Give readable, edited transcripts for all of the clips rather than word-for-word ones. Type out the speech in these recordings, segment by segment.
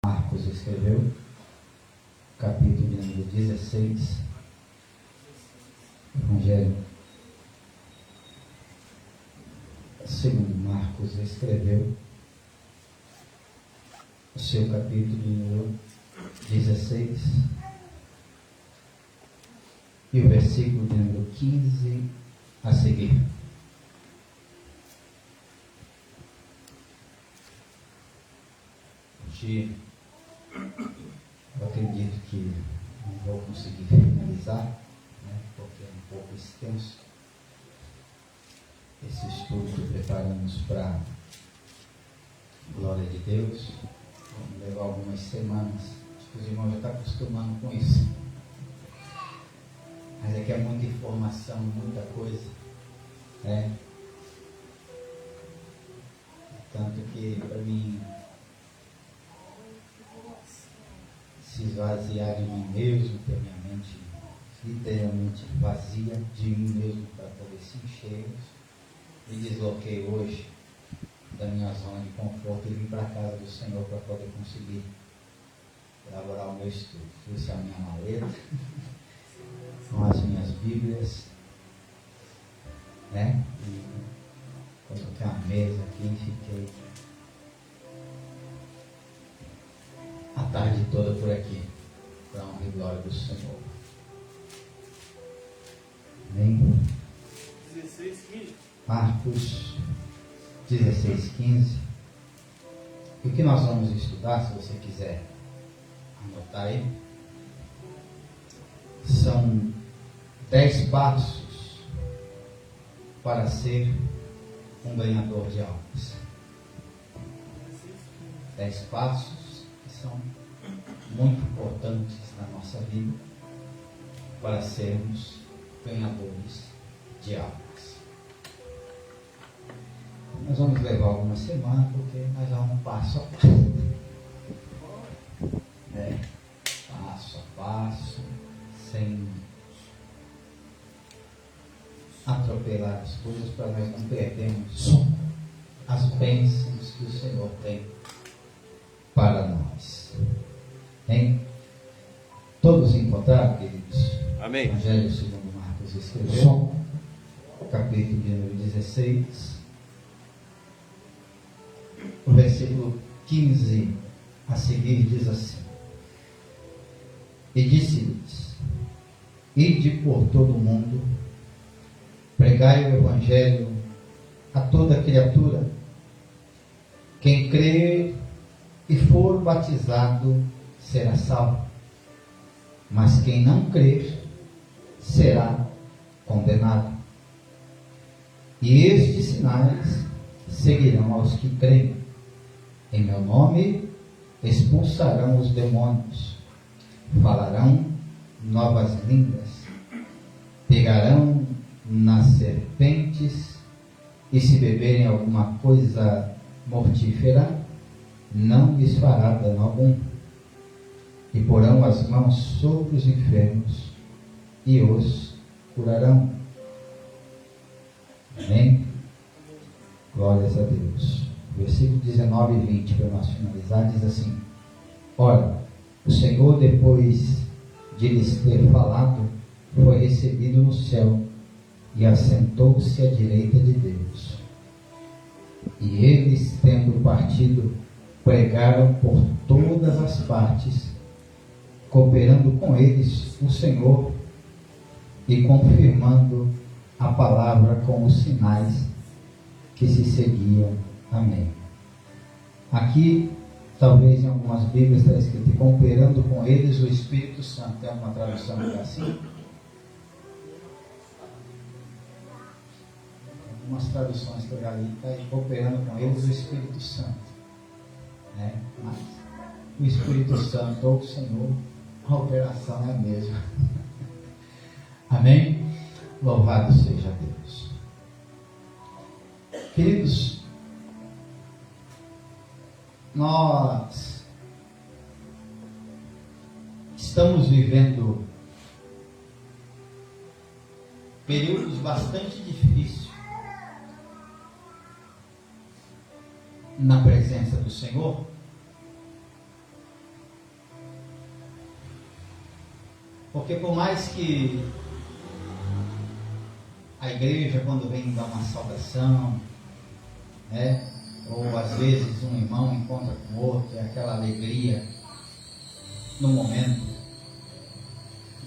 Marcos escreveu, capítulo de número 16, Evangelho segundo Marcos escreveu, o seu capítulo de número 16, e o versículo de número 15 a seguir. Hoje, eu acredito que não vou conseguir finalizar, porque é um pouco extenso esse estudo que preparamos para a glória de Deus. Vamos levar algumas semanas. Acho que os irmãos já estão acostumando com isso. Mas é que é muita informação, muita coisa. Tanto que para mim se esvaziar de mim mesmo, ter minha mente literalmente vazia de mim mesmo para poder se encher. Me desloquei hoje da minha zona de conforto e vim para a casa do Senhor para poder conseguir elaborar o meu estudo. Trouxe a minha maleta com as minhas Bíblias, e coloquei a mesa aqui e fiquei a tarde toda por aqui, para a honra e glória do Senhor. Amém? 16:15. Marcos 16:15. E o que nós vamos estudar, se você quiser anotar aí, são 10 passos para ser um ganhador de almas. 10 passos que são muito importantes na nossa vida para sermos ganhadores de almas. Nós vamos levar algumas semanas, porque nós vamos passo a passo. Passo a passo, sem atropelar as coisas, para nós não perdermos as bênçãos que o Senhor tem para nós. Todos encontraram, queridos? Amém. Evangelho segundo Marcos escreveu, capítulo de número 16, o versículo 15 a seguir diz assim: E disse-lhes: Ide por todo o mundo, pregai o Evangelho a toda criatura. Quem crer e for batizado será salvo, mas quem não crer será condenado. E estes sinais seguirão aos que creem. Em meu nome expulsarão os demônios, falarão novas línguas, pegarão nas serpentes, e se beberem alguma coisa mortífera, não lhes fará dano algum. E porão as mãos sobre os enfermos e os curarão. Amém? Glórias a Deus. Versículo 19 e 20, para nós finalizar, diz assim: Ora, o Senhor, depois de lhes ter falado, foi recebido no céu e assentou-se à direita de Deus. E eles, tendo partido, pregaram por todas as partes, cooperando com eles o Senhor e confirmando a palavra com os sinais que se seguiam. Amém. Aqui, talvez em algumas Bíblias está escrito: cooperando com eles o Espírito Santo. Tem alguma tradução que é assim? Algumas traduções que eu já li, está aí: cooperando com eles o Espírito Santo. Mas o Espírito Santo ou o Senhor, a operação é a mesma. Amém? Louvado seja Deus. Queridos, nós estamos vivendo períodos bastante difíceis na presença do Senhor, Porque por mais que a igreja, quando vem dar uma saudação, né, ou às vezes um irmão encontra com outro, é aquela alegria no momento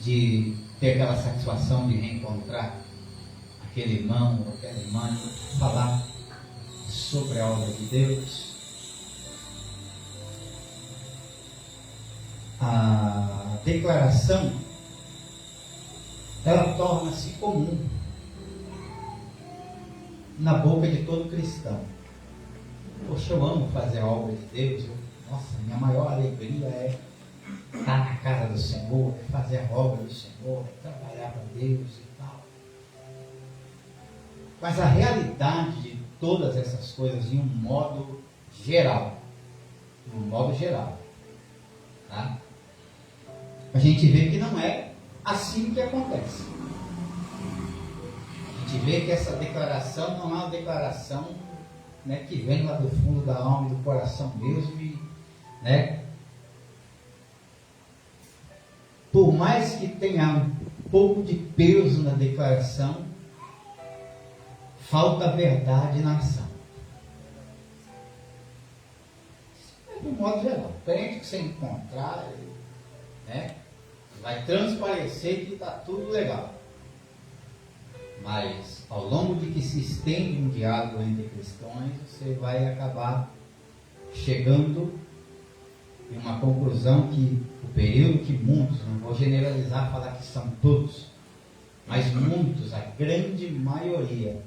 de ter aquela satisfação de reencontrar aquele irmão ou aquela irmã e falar sobre a obra de Deus. A declaração, ela torna-se comum na boca de todo cristão. Poxa, eu amo fazer a obra de Deus. Nossa, minha maior alegria é estar na casa do Senhor, é fazer a obra do Senhor, é trabalhar para Deus e tal. Mas a realidade de todas essas coisas, em um modo geral, tá? A gente vê que não é assim que acontece. A gente vê que essa declaração não é uma declaração, né, que vem lá do fundo da alma e do coração mesmo, e, né, por mais que tenha um pouco de peso na declaração, falta verdade na ação. De um modo geral, crente que você encontrar, né, vai transparecer que está tudo legal. Mas ao longo de que se estende um diálogo entre cristãos, você vai acabar chegando em uma conclusão que o período que muitos, não vou generalizar, falar que são todos, mas muitos, a grande maioria,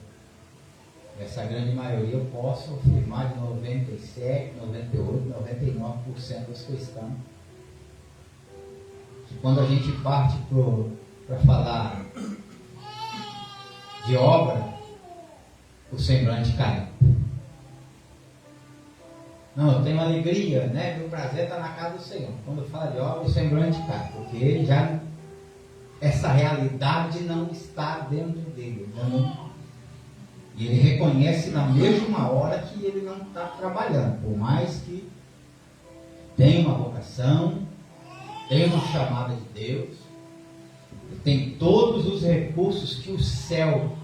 essa grande maioria eu posso afirmar de 97, 98, 99% dos cristãos, que quando a gente parte para falar de obra, o semblante cai. Não, eu tenho alegria, né? Meu prazer está na casa do Senhor. Quando fala de obra, o semblante cai, porque ele já, essa realidade não está dentro dele. Não, e ele reconhece na mesma hora que ele não está trabalhando, por mais que tenha uma vocação, tenha uma chamada de Deus, tem todos os recursos que o céu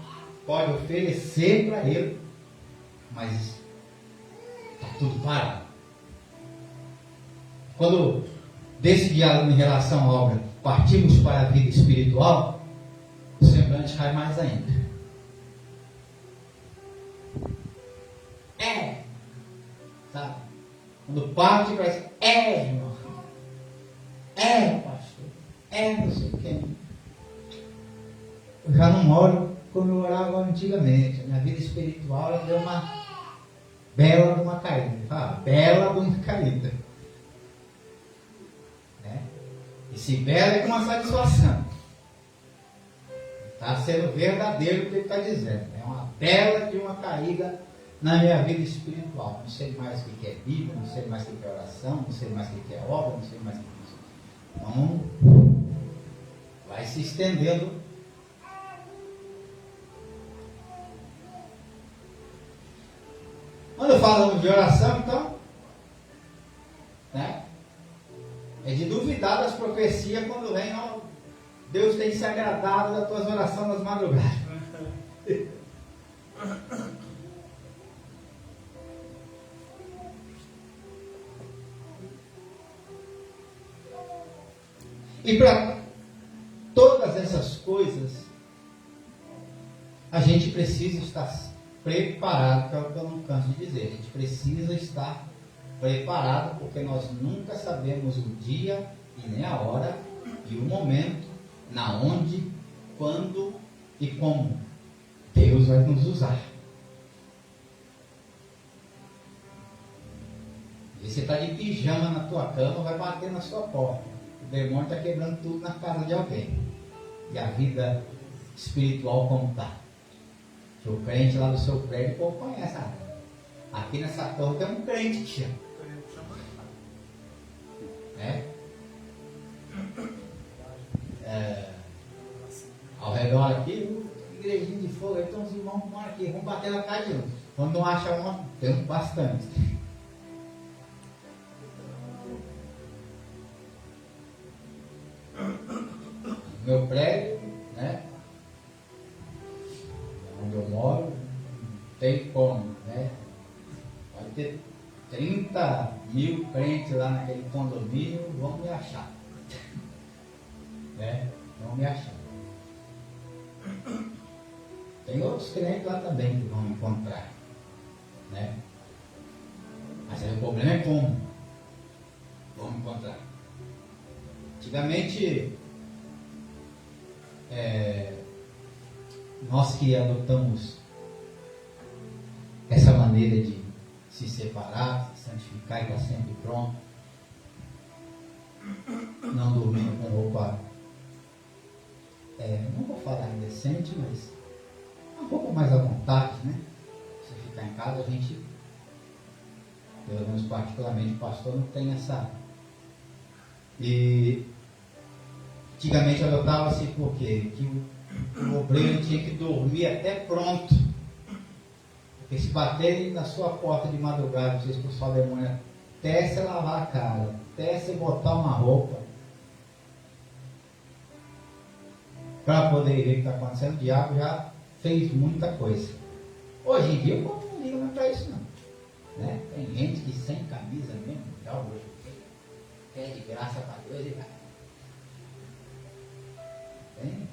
pode oferecer para ele, mas está tudo parado. Quando desse diálogo em relação à obra partimos para a vida espiritual, o semblante cai mais ainda. Sabe? Quando parte para isso, irmão, pastor, não sei quem. Eu já não moro como eu morava antigamente. A minha vida espiritual, ela deu uma bela de uma caída. Bela de uma caída. Né? E se bela é com uma satisfação. Está sendo verdadeiro o que ele está dizendo. É uma bela de uma caída na minha vida espiritual. Não sei mais o que é Bíblia, não sei mais o que é oração, não sei mais o que é obra, não sei mais o que é isso. Então, vai se estendendo. Quando falamos de oração, então, né, é de duvidar das profecias quando vem, ó, Deus tem se agradado das tuas orações nas madrugadas. E para todas essas coisas, a gente precisa estar preparado, que é o que eu não canso de dizer. A gente precisa estar preparado, porque nós nunca sabemos o dia e nem a hora e o momento, na onde, quando e como Deus vai nos usar. E você está de pijama na tua cama, vai bater na sua porta. O demônio está quebrando tudo na casa de alguém. E a vida espiritual como está. O crente lá do seu prédio, o povo conhece. Aqui nessa torre tem um crente que chama. Ao redor aqui, igrejinha de fogo, aí tem uns irmãos que moram aqui, vão bater na casa de um. Quando não acha uma, tem bastante. No meu prédio, né? Onde eu moro, não tem como, né? Pode ter 30 mil crentes lá naquele condomínio, vão me achar. Né? Vão me achar. Tem outros crentes lá também que vão me encontrar. Né? Mas aí o problema é como vão me encontrar. Antigamente, nós que adotamos essa maneira de se separar, se santificar e estar sempre pronto, não dormindo com roupa, não vou falar indecente, mas uma roupa mais à vontade, né? Você ficar em casa, a gente, pelo menos particularmente o pastor, não tem essa. E antigamente adotava-se por quê? Que o obreiro tinha que dormir até pronto. Porque se baterem na sua porta de madrugada, vocês expulsar o demônio, até você lavar a cara, até você botar uma roupa, para poder ver o que está acontecendo, o diabo já fez muita coisa. Hoje em dia o povo não liga mais para isso não. Né? Tem gente que sem camisa mesmo, já hoje, quer de graça para Deus e vai. Tem.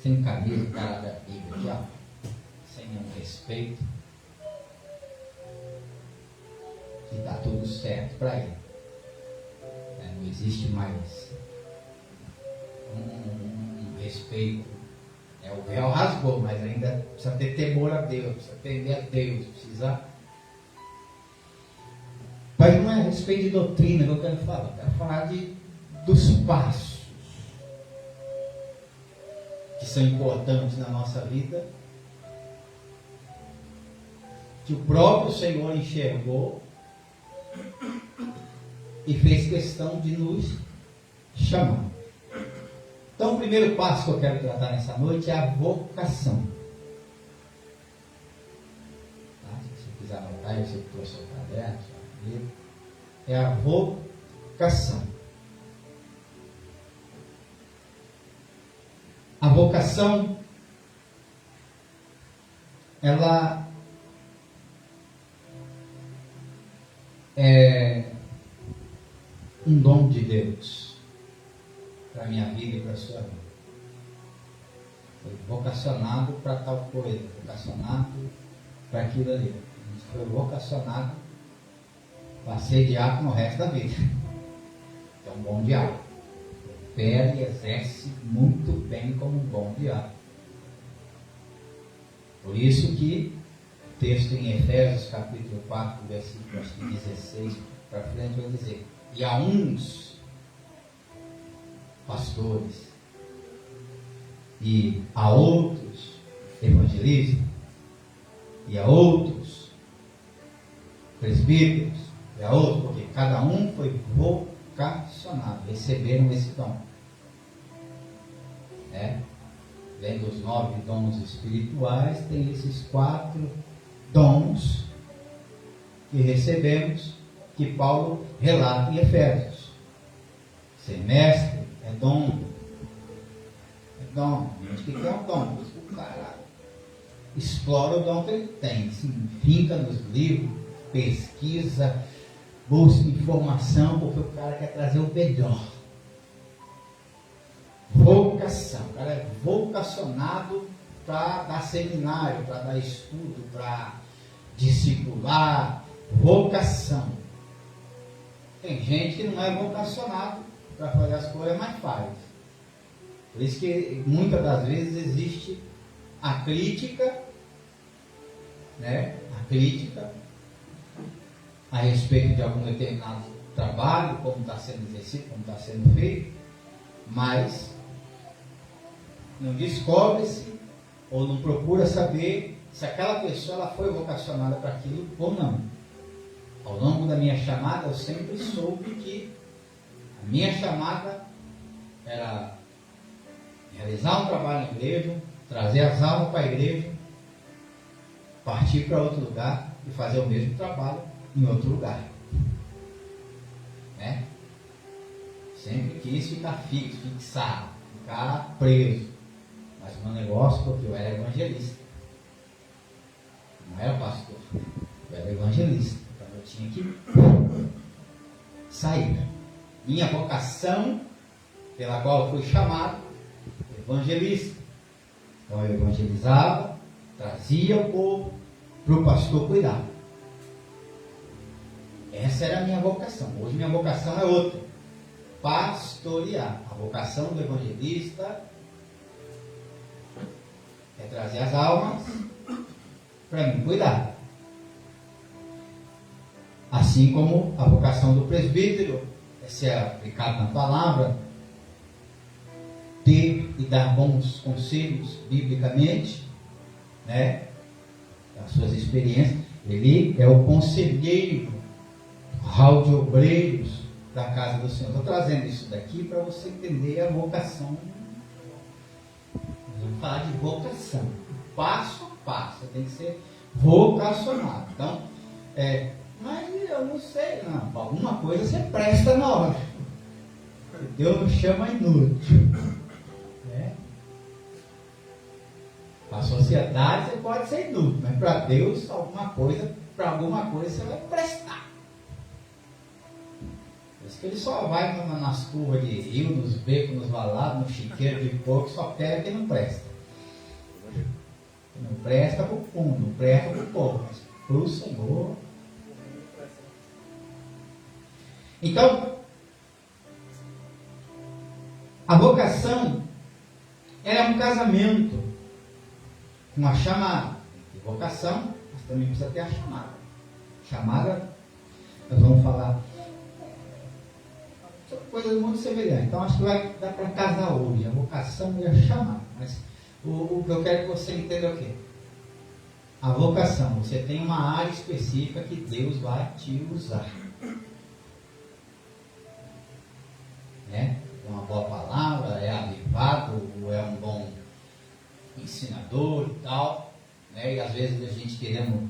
Sem camisa, o cara da Bíblia, já, sem nenhum respeito, que está tudo certo para ele. Não existe mais um respeito. O véu rasgou, mas ainda precisa ter temor a Deus, precisa temer a Deus, precisa. Mas não é a respeito de doutrina que eu quero falar. Eu quero falar dos passos que são importantes na nossa vida, que o próprio Senhor enxergou e fez questão de nos chamar. Então, o primeiro passo que eu quero tratar nessa noite é a vocação. Tá? Se você quiser anotar, você trouxe o caderno, é a vocação. A vocação, ela é um dom de Deus para a minha vida e para a sua vida. Foi vocacionado para tal coisa, vocacionado para aquilo ali. A gente foi vocacionado para ser diácono o resto da vida. É um bom diácono. Opera e exerce muito bem como um bom diácono. Por isso que o texto em Efésios capítulo 4, versículo 16 para frente vai dizer: e a uns pastores, e a outros evangelistas, e a outros presbíteros, e a outros, porque cada um foi vocacionado, receberam esse dom. Vem dos 9 dons espirituais, tem esses 4 dons que recebemos, que Paulo relata em Efésios. Ser mestre é dom. É dom. A gente que quer um dom. O cara explora o dom que ele tem. Se finca nos livros, pesquisa, busca informação, porque o cara quer trazer o melhor. Vocação. O cara é vocacionado para dar seminário, para dar estudo, para discipular. Vocação. Tem gente que não é vocacionado para fazer as coisas, mas faz. Por isso que muitas das vezes existe a crítica, né? A crítica a respeito de algum determinado trabalho, como está sendo exercido, como está sendo feito, mas não descobre-se ou não procura saber se aquela pessoa ela foi vocacionada para aquilo ou não. Ao longo da minha chamada, eu sempre soube que a minha chamada era realizar um trabalho na igreja, trazer as almas para a igreja, partir para outro lugar e fazer o mesmo trabalho em outro lugar. Né? Sempre quis ficar fixo, fixado, ficar preso. Mas o meu negócio, porque eu era evangelista. Não era pastor. Eu era evangelista. Então eu tinha que sair. Minha vocação, pela qual eu fui chamado, evangelista. Então eu evangelizava, trazia o povo para o pastor cuidar. Essa era a minha vocação. Hoje minha vocação é outra. Pastorear. A vocação do evangelista é trazer as almas para mim cuidar. Assim como a vocação do presbítero é ser aplicado na palavra, ter e dar bons conselhos biblicamente, né? As suas experiências. Ele é o conselheiro, hall de obreiros da casa do Senhor. Estou trazendo isso daqui para você entender a vocação. Vamos falar de vocação. Passo a passo. Tem que ser vocacionado. Então, mas eu não sei, não. Alguma coisa você presta na hora. Deus não chama inútil. Para a sociedade você pode ser inútil, mas para Deus, para alguma coisa você vai prestar. Por isso que ele só vai nas curvas de rio, nos becos, nos valados, no chiqueiro de porco, só pega quem não presta. Não presta para o fundo, não presta para o povo, mas para o Senhor. Então, a vocação era um casamento, uma chamada. E vocação, mas também precisa ter a chamada. Chamada, nós vamos falar sobre coisas muito semelhantes. Então acho que vai dar para casar hoje, a vocação e a chamada. Mas o que eu quero que você entenda é o quê? A vocação, você tem uma área específica que Deus vai te usar. É uma boa palavra, é avivado, é um bom ensinador e tal, né? E às vezes a gente queremos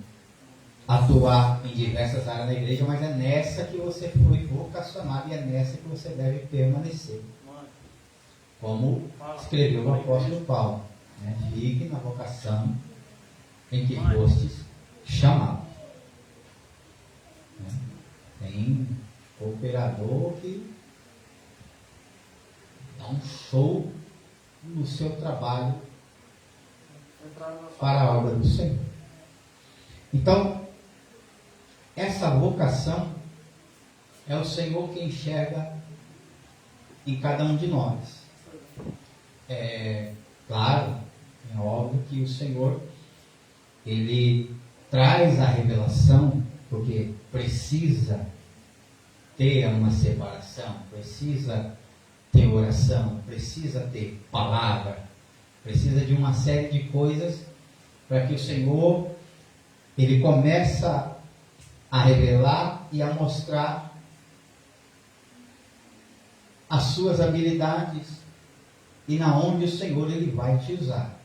atuar em diversas áreas da igreja, mas é nessa que você foi vocacionado e é nessa que você deve permanecer. Como escreveu o apóstolo Paulo, né? Fique na vocação em que fostes chamado. Né? Tem cooperador que dá um show no seu trabalho para a obra do Senhor. Então, essa vocação é o Senhor que enxerga em cada um de nós. Claro, é óbvio que o Senhor, Ele traz a revelação, porque precisa ter uma separação, precisa ter oração, precisa ter palavra, precisa de uma série de coisas para que o Senhor, Ele começa a revelar e a mostrar as suas habilidades e na onde o Senhor Ele vai te usar.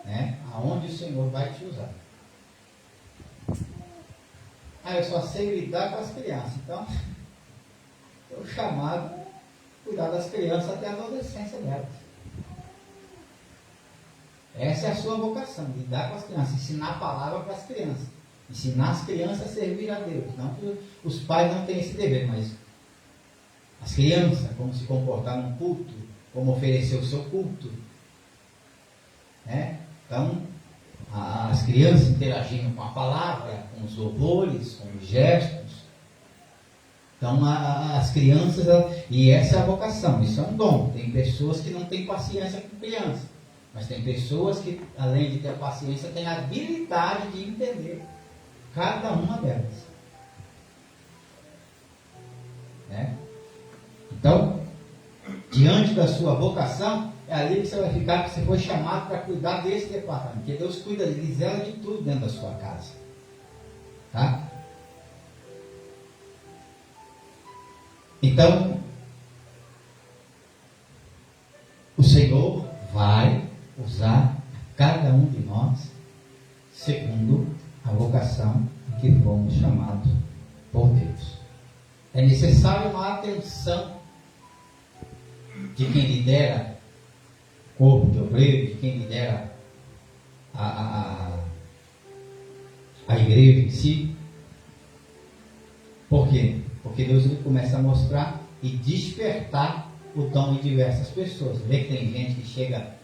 Né? Aonde o Senhor vai te usar. Eu só sei lidar com as crianças. Então, o chamado é cuidar das crianças até a adolescência delas. Essa é a sua vocação, lidar com as crianças, ensinar a palavra para as crianças, ensinar as crianças a servir a Deus. Não que os pais não tenham esse dever, mas as crianças, como se comportar num culto, como oferecer o seu culto, né? Então, as crianças interagindo com a palavra, com os louvores, com os gestos. Então, as crianças, e essa é a vocação, isso é um dom. Tem pessoas que não têm paciência com crianças, mas tem pessoas que, além de ter paciência, têm a habilidade de entender cada uma delas. Né? Então, diante da sua vocação, é ali que você vai ficar, que você foi chamado para cuidar desse departamento. Porque Deus cuida, Ele zela de tudo dentro da sua casa. Tá? Então, o Senhor vai usar cada um de nós segundo a vocação que fomos chamados por Deus. É necessário uma atenção de quem lidera o corpo de obreiros, de quem lidera a igreja em si. Por quê? Porque Deus ele começa a mostrar e despertar o dom em diversas pessoas. Vê que tem gente que chega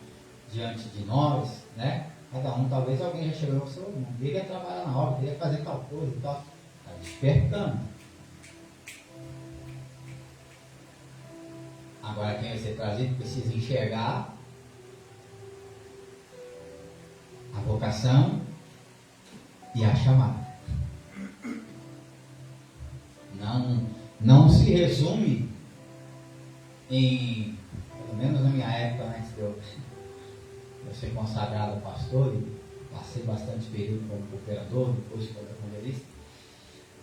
diante de nós, né? Cada um, talvez alguém já chegou e falou, não queria trabalhar na obra, queria fazer tal coisa e tal. Está despertando. Agora quem vai ser trazido precisa enxergar a vocação e a chamada. Não se resume em, pelo menos na minha época, antes de eu ser consagrado pastor, e passei bastante período como cooperador, depois como evangelista,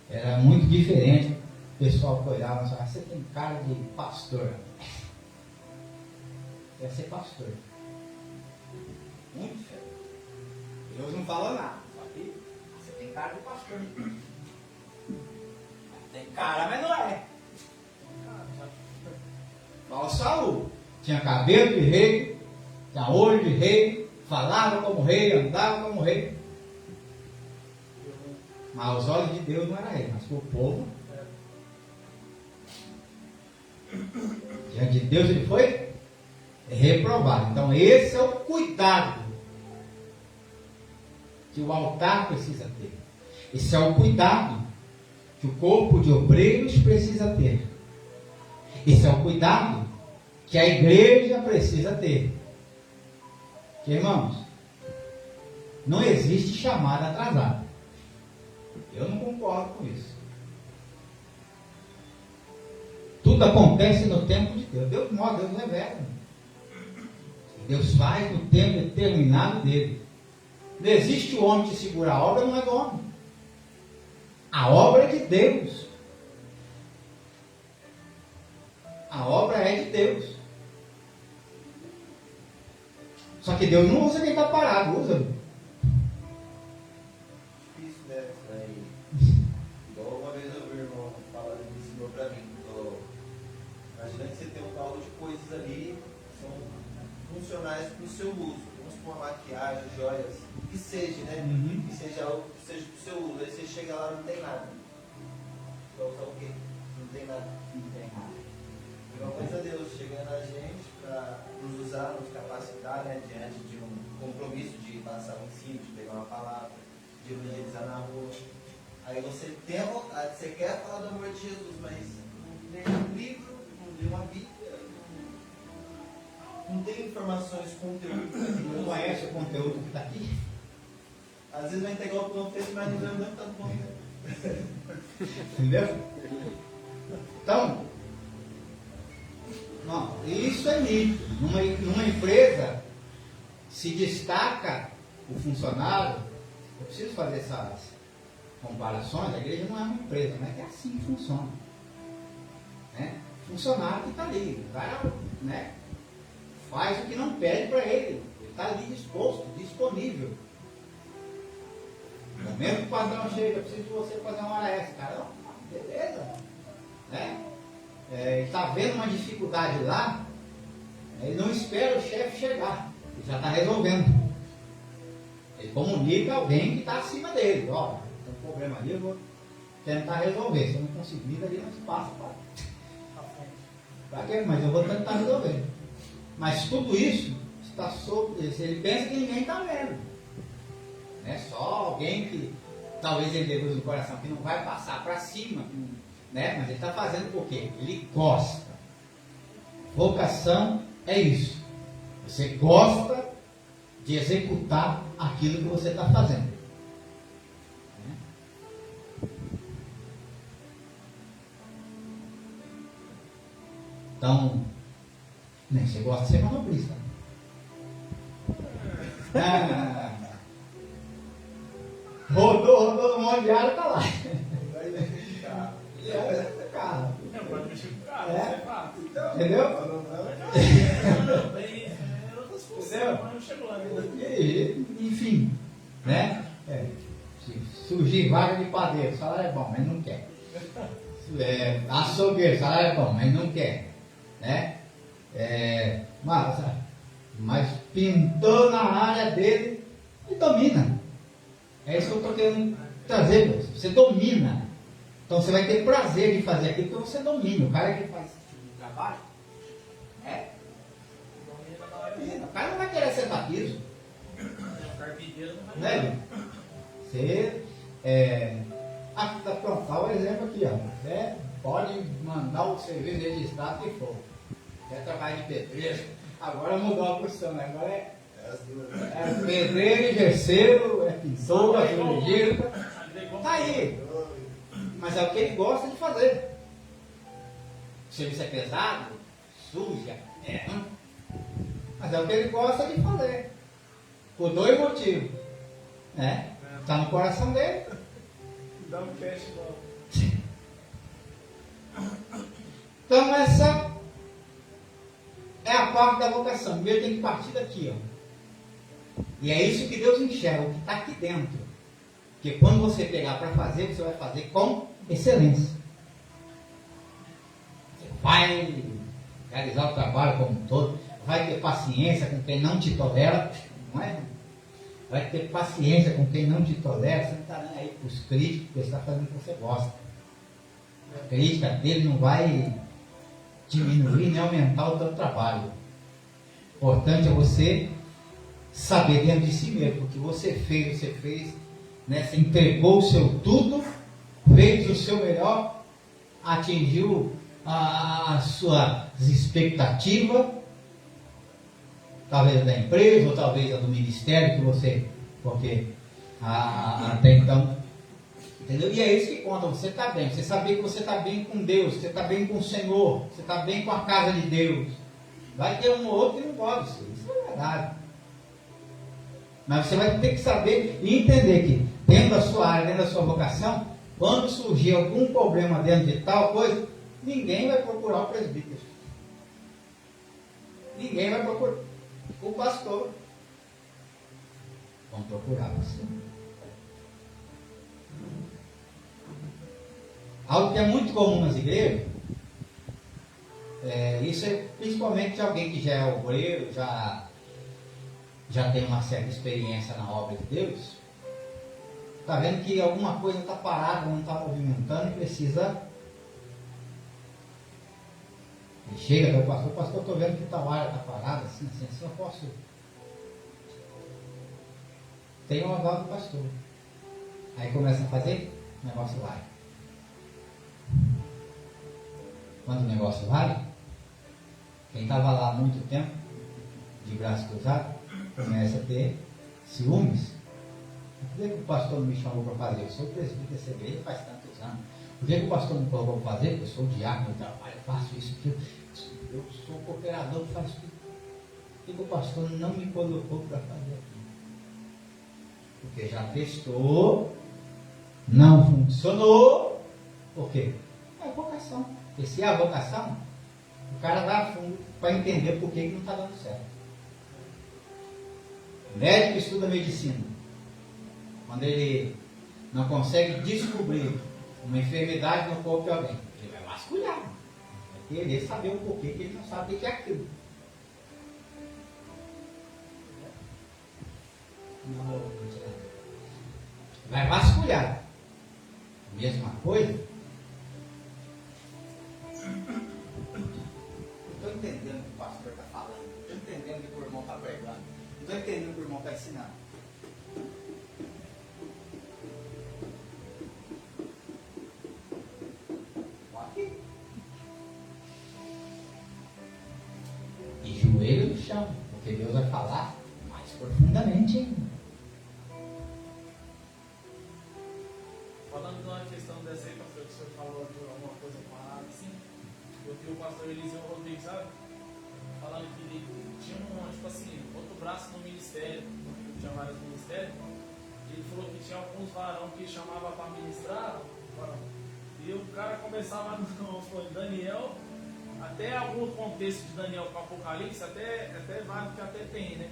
era muito diferente. O pessoal que olhava e falava, você tem cara de pastor. Quer ser pastor. Muito diferente. Deus não fala nada, só que você tem cara de pastor. Tem cara, mas não é. Igual Saul. Tinha cabelo de rei, tinha olho de rei, falava como rei, andava como rei. Mas aos olhos de Deus não era rei, mas para o povo. Diante de Deus ele foi reprovado. Então esse é o cuidado que o altar precisa ter. Esse é o cuidado que o corpo de obreiros precisa ter. Esse é o cuidado que a igreja precisa ter. Porque, irmãos, não existe chamada atrasada. Eu não concordo com isso. Tudo acontece no tempo de Deus. Deus mostra, Deus revela. Deus faz no tempo determinado dele. Não existe o homem que segura a obra, não é do homem. A obra é de Deus. A obra é de Deus. Só que Deus não usa quem está parado, usa. Difícil, né? Aí, igual uma vez eu vi o irmão falando, ele ensinou para mim. Imagina que você tem um caldo de coisas ali que são funcionais para o seu uso. Vamos supor uma maquiagem, joias, que seja, né? Que seja algo que seja para o seu uso. Aí você chega lá e não tem nada. Então só o quê? Não tem nada. Não tem nada. Uma coisa Deus chegando a gente para nos usar, nos capacitar, né, diante de um compromisso de passar um ensino, de pegar uma palavra, de evangelizar na rua. Aí você tem a vontade, você quer falar do amor de Jesus, mas não lê um livro, não lê uma Bíblia, não tem informações, conteúdo. Não conhece o conteúdo que está aqui? Às vezes vai entregar o panfleto, mas não lembra tanto panfleto. Entendeu? Então, não, isso é nítido. Numa empresa se destaca o funcionário. Eu preciso fazer essas comparações. A igreja não é uma empresa, mas é assim que funciona. Né? Funcionário que está ali, o cara, né, faz o que não pede para ele. Ele está ali disposto, disponível. No momento que o patrão chega, eu preciso de você fazer uma hora extra. Cara, beleza. Né? Ele está vendo uma dificuldade lá, ele não espera o chefe chegar, ele já está resolvendo. Ele comunica alguém que está acima dele. Olha, tem um problema ali, eu vou tentar resolver. Se eu não conseguir, ali não se passa para quê? Mas eu vou tentar resolver. Mas tudo isso está sob. Ele pensa que ninguém está vendo. É só alguém que talvez ele deduz no coração que não vai passar para cima. Né? Mas ele está fazendo por quê? Ele gosta. Vocação é isso. Você gosta de executar aquilo que você está fazendo. Então, né, você gosta de ser manobrista. Rodou no monte de área, está lá. Carro. Entendeu? Enfim, né? Se surgir vaga de padeiro, o salário é bom, mas não quer. Açougueiro, o salário é bom, mas não quer. Né? mas pintou na área dele e domina. É isso que eu estou querendo trazer, você domina. Então você vai ter prazer de fazer aquilo que você domina. O cara que faz esse tipo de trabalho, domina. O cara não vai querer sentar piso. O carpinteiro não vai. Né? Você pronto, dá um exemplo aqui, ó. Você pode mandar o serviço registrado que for. Quer trabalhar de pedreiro. Agora mudou a profissão, né? Agora é pedreiro, gesseiro, pintor, azulejeiro. Tá aí. Mas é o que ele gosta de fazer. O serviço é pesado, suja, mas é o que ele gosta de fazer. Por dois motivos. Né? Está no coração dele. Dá um peixe logo. Então essa é a parte da vocação. Primeiro tem que partir daqui, ó. E é isso que Deus enxerga, o que está aqui dentro. Porque quando você pegar para fazer, você vai fazer com excelência. Você vai realizar o trabalho como um todo, vai ter paciência com quem não te tolera, não é? Vai ter paciência com quem não te tolera, você não está nem aí para os críticos, porque você está fazendo o que você gosta. A crítica dele não vai diminuir nem aumentar o teu trabalho. O importante é você saber dentro de si mesmo, porque você fez, né? Você entregou o seu tudo, fez o seu melhor, atingiu as suas expectativas, talvez da empresa, ou talvez a do ministério que você, porque até então, entendeu? E é isso que conta, você está bem, você saber que você está bem com Deus, você está bem com o Senhor, você está bem com a casa de Deus. Vai ter um ou outro que não pode ser, isso é verdade. Mas você vai ter que saber e entender que dentro da sua área, dentro da sua vocação, quando surgir algum problema dentro de tal coisa, ninguém vai procurar o presbítero. Ninguém vai procurar o pastor. Vão procurar você. Algo que é muito comum nas igrejas, isso é principalmente de alguém que já é obreiro, já tem uma certa experiência na obra de Deus, está vendo que alguma coisa está parada, não está movimentando e precisa. Ele chega para o pastor, estou vendo que tal área está parada, assim, eu posso. Tem um aval do pastor. Aí começa a fazer, o negócio vai. Quando o negócio vai, quem estava lá há muito tempo, de braço cruzado, começa a ter ciúmes. Por que o pastor não me chamou para fazer? Eu sou o presbítero dessa igreja faz tantos anos. Por que o pastor não colocou para fazer? Eu sou o diácono, eu trabalho, eu faço isso, eu sou o cooperador, faço tudo. Por que o pastor não me colocou para fazer aquilo? Porque já testou, não funcionou. Por quê? É a vocação. Porque se é a vocação, o cara vai a fundo para entender por que não está dando certo. O médico estuda medicina. Quando ele não consegue descobrir uma enfermidade no corpo de alguém, ele vai vasculhar. Vai querer saber o porquê que ele não sabe o que é aquilo. Vai vasculhar. Mesma coisa. Estou entendendo o que o pastor está falando. Estou entendendo o que o irmão está pregando. Estou entendendo o que o irmão está ensinando. Aqui. E joelho no chão, porque Deus vai falar mais profundamente ainda. Falando de uma questão dessa aí, pastor, que o senhor falou de alguma coisa parada assim, eu vi o pastor Eliseu Rodrigues, sabe? Falando que ele tinha tipo assim, outro braço no ministério, porque tinha vários ministérios, e ele falou que tinha alguns varão que chamava para ministrar, e o cara começava no Daniel, até algum contexto de Daniel com Apocalipse, até vários que até tem, né?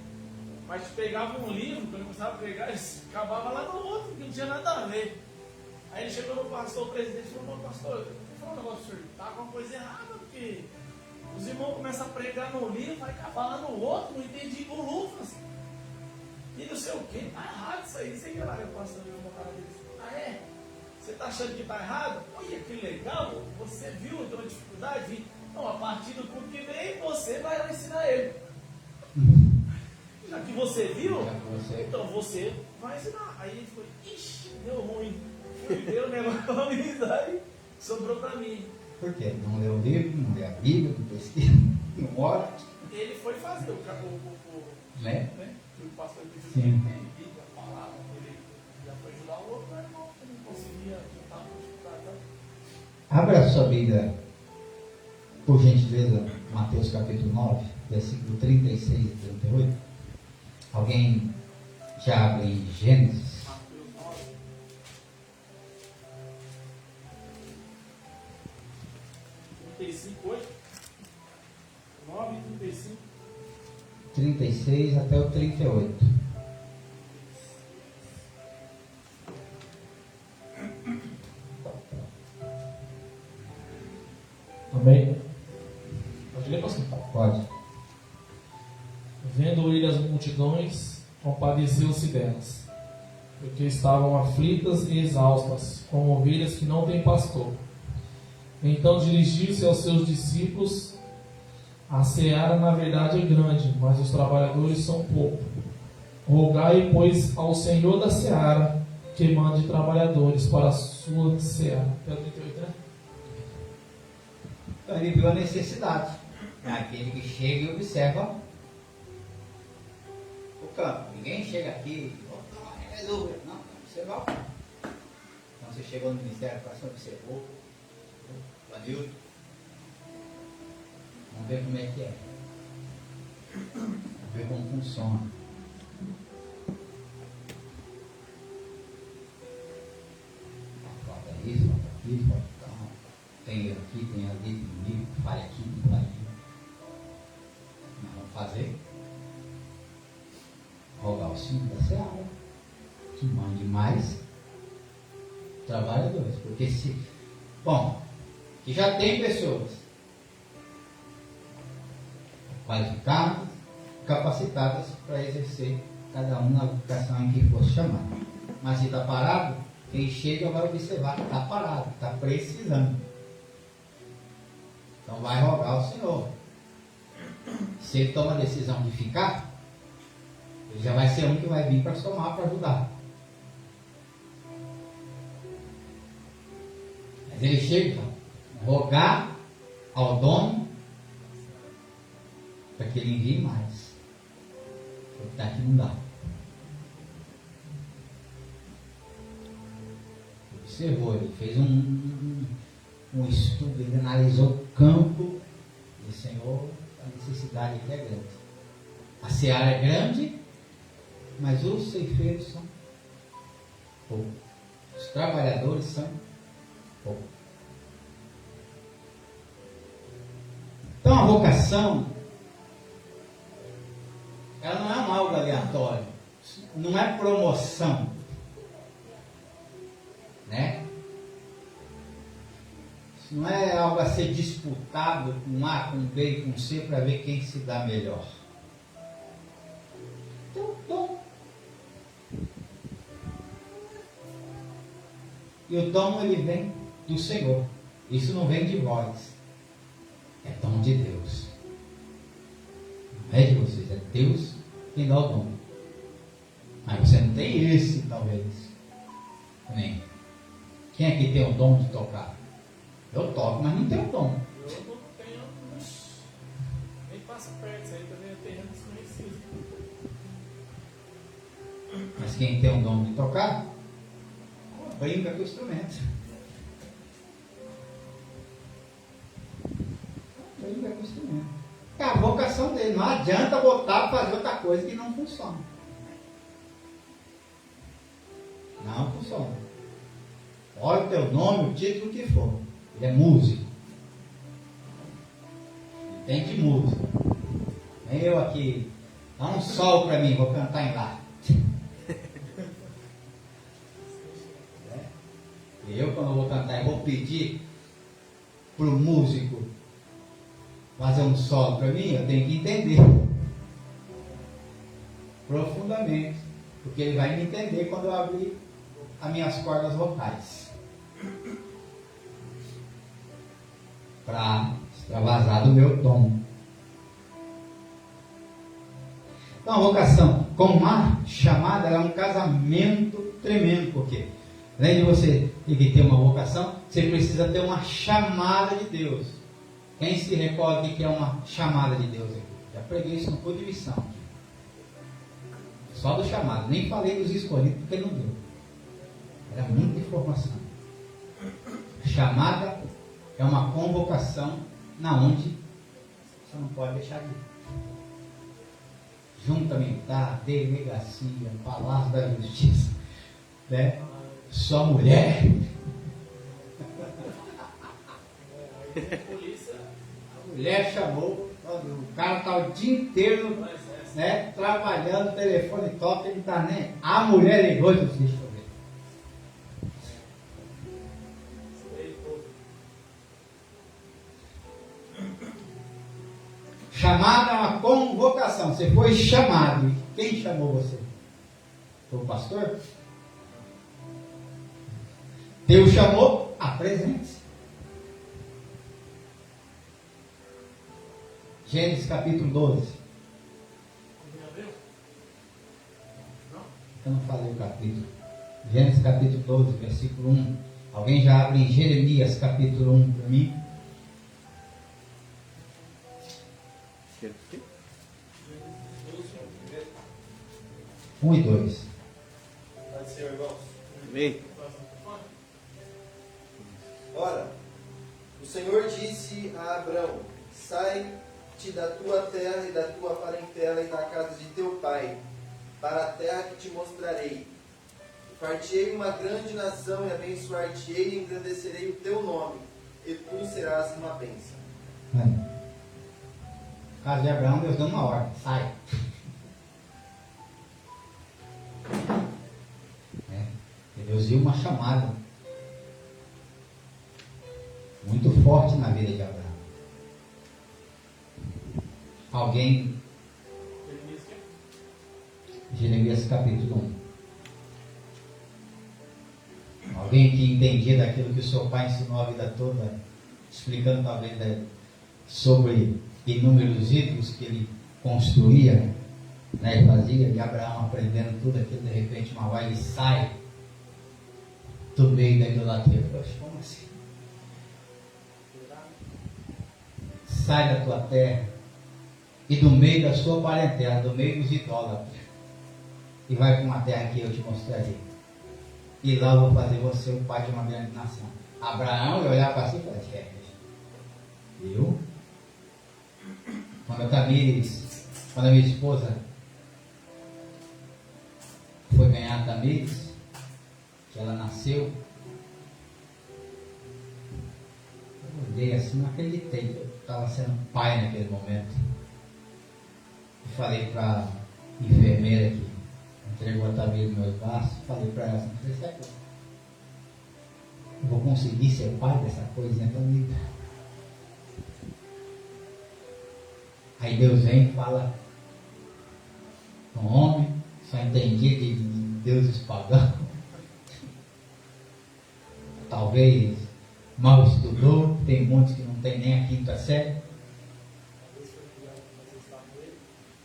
Mas pegava um livro, quando ele começava a pregar, ele acabava lá no outro, que não tinha nada a ver. Aí ele chegou no pastor, o presidente, e falou: pastor, eu vou falar um negócio, senhor, tá com uma coisa errada, porque Os irmãos começam a pregar no livro, vai acabar no outro, não entendi o Lufas. E não sei o que, tá errado isso aí. Sei lá, eu pastor de uma cara desse. Ah, é? Você tá achando que tá errado? Olha que legal, você viu, deu uma dificuldade? Não, a partir do culto que vem, você vai lá ensinar ele. Já que você viu, então você vai ensinar. Aí ele foi, ixi, deu ruim. Fui ver o negócio da amizade, sobrou pra mim. Por quê? Não leu o livro, não lê a Bíblia, não pesquisa, não ora. Ele foi fazer Né? o pastor pediu Sim. que ele tenha a palavra, ele já foi ajudar o outro, mas irmão, ele não conseguia juntar com dificuldade. Abra a sua Bíblia, por gentileza, Mateus capítulo 9, versículo 36 e 38. Alguém já abre em Gênesis? Mateus 9. 35, 8. 9 e 35. 36 até o 38. Amém? Pode ler, pastor? Pode. Vendo ele as multidões, compadeceu-se delas, porque estavam aflitas e exaustas, como ovelhas que não têm pastor. Então dirigiu-se aos seus discípulos: a seara na verdade é grande, mas os trabalhadores são poucos. Rogai, pois, ao Senhor da seara que mande trabalhadores para a sua seara. Até o 38, né? Então ele viu a necessidade. É aquele que chega e observa o campo. Ninguém chega aqui e resolve. Não, observar o campo. Então você chegou no ministério, você observou. Valeu. Vamos ver como é que é. Vamos ver como funciona. Falta isso, falta aquilo, falta aquilo. Tem aqui, tem ali, tem ali, fale aqui, fale ali. Nós vamos fazer. Rogar o Senhor da seara, que mande mais trabalhadores. Porque se. Bom, que já tem pessoas qualificadas, capacitadas para exercer cada um na vocação em que fosse chamado. Mas se está parado, quem chega vai observar que está parado, está precisando. Então vai rogar ao Senhor. Se ele toma a decisão de ficar, ele já vai ser um que vai vir para somar, para ajudar. Mas ele chega a rogar ao dono para que ele envie mais. Porque daqui não dá. Observou, ele fez um estudo, ele analisou o campo e, Senhor, a necessidade aqui é grande. A seara é grande, mas os ceifeiros são poucos. Os trabalhadores são poucos. Então a vocação, ela não é algo aleatório, não é promoção, né? Isso não é algo a ser disputado com A, com B e com C para ver quem se dá melhor. Então, dom. E o dom, ele vem do Senhor. Isso não vem de vós. É dom de Deus. Não é de vocês, é Deus quem dá o dom. Mas você não tem esse, talvez. Nem. Quem é que tem o dom de tocar? Eu toco, mas não tenho o dom. Eu não tenho. Nem passa perto, isso aí também é terreno desconhecido. Mas quem tem o dom de tocar, brinca com o instrumento. Brinca com o instrumento. É a vocação dele. Não adianta botar para fazer outra coisa que não funciona. Não funciona. Olha o teu nome, o título que for. Ele é músico. Ele entende música. Nem eu aqui. Dá um sol para mim, vou cantar em lá. Eu, quando vou cantar, eu vou pedir para o músico fazer um solo para mim, eu tenho que entender profundamente, porque ele vai me entender quando eu abrir as minhas cordas vocais para extravasar do meu tom. Então a vocação com uma chamada é um casamento tremendo, porque além de você ter que ter uma vocação, você precisa ter uma chamada de Deus. Quem se recorda o que é uma chamada de Deus aqui? Já preguei isso no culto de missão. Só do chamado, nem falei dos escolhidos porque não deu. Era muita informação. Chamada é uma convocação na onde você não pode deixar de ir. Junta militar, delegacia, palácio da justiça, né? Só mulher. A mulher chamou, o cara está o dia inteiro, né, trabalhando, telefone toca, ele está nem. A mulher ligou e disse: deixa eu ver. Chamada é uma convocação. Você foi chamado. Quem chamou você? Foi o pastor? Deus chamou, apresente-se. Gênesis capítulo 12. Eu não falei o capítulo. Gênesis capítulo 12, versículo 1. Alguém já abre em Jeremias capítulo 1 para mim? 1 e 2. Pode ser, irmãos. Amém. Ora, o Senhor disse a Abrão: sai-te da tua terra e da tua parentela e da casa de teu pai, para a terra que te mostrarei. Far-te-ei uma grande nação e abençoar-te-ei e engrandecerei o teu nome, e tu serás uma bênção. No caso de Abraão, Deus deu uma ordem: sai. Deus viu uma chamada muito forte na vida de Abraão. Alguém, Jeremias capítulo 1. Alguém que entendia daquilo que o seu pai ensinou a vida toda, explicando talvez sobre inúmeros ídolos que ele construía, né, e fazia, e Abraão aprendendo tudo aquilo, de repente uma hora ele sai do meio da idolatria. Como assim? Sai da tua terra e do meio da sua parentela, do meio dos idólatras, e vai para uma terra que eu te mostrarei. E lá eu vou fazer você o pai de uma grande nação. Abraão ia olhar para si e falar: viu? Quando a minha esposa foi ganhar a Tamires, que ela nasceu, eu olhei assim, não acreditei que eu estava sendo pai naquele momento. E falei para a enfermeira que entregou a Tamires nos meus braços, falei para ela assim: será que eu vou conseguir ser pai dessa coisinha tão linda? Aí Deus vem e fala: um homem só entendia de deuses pagãos, talvez mal estudou, tem muitos que não tem nem a quinta série.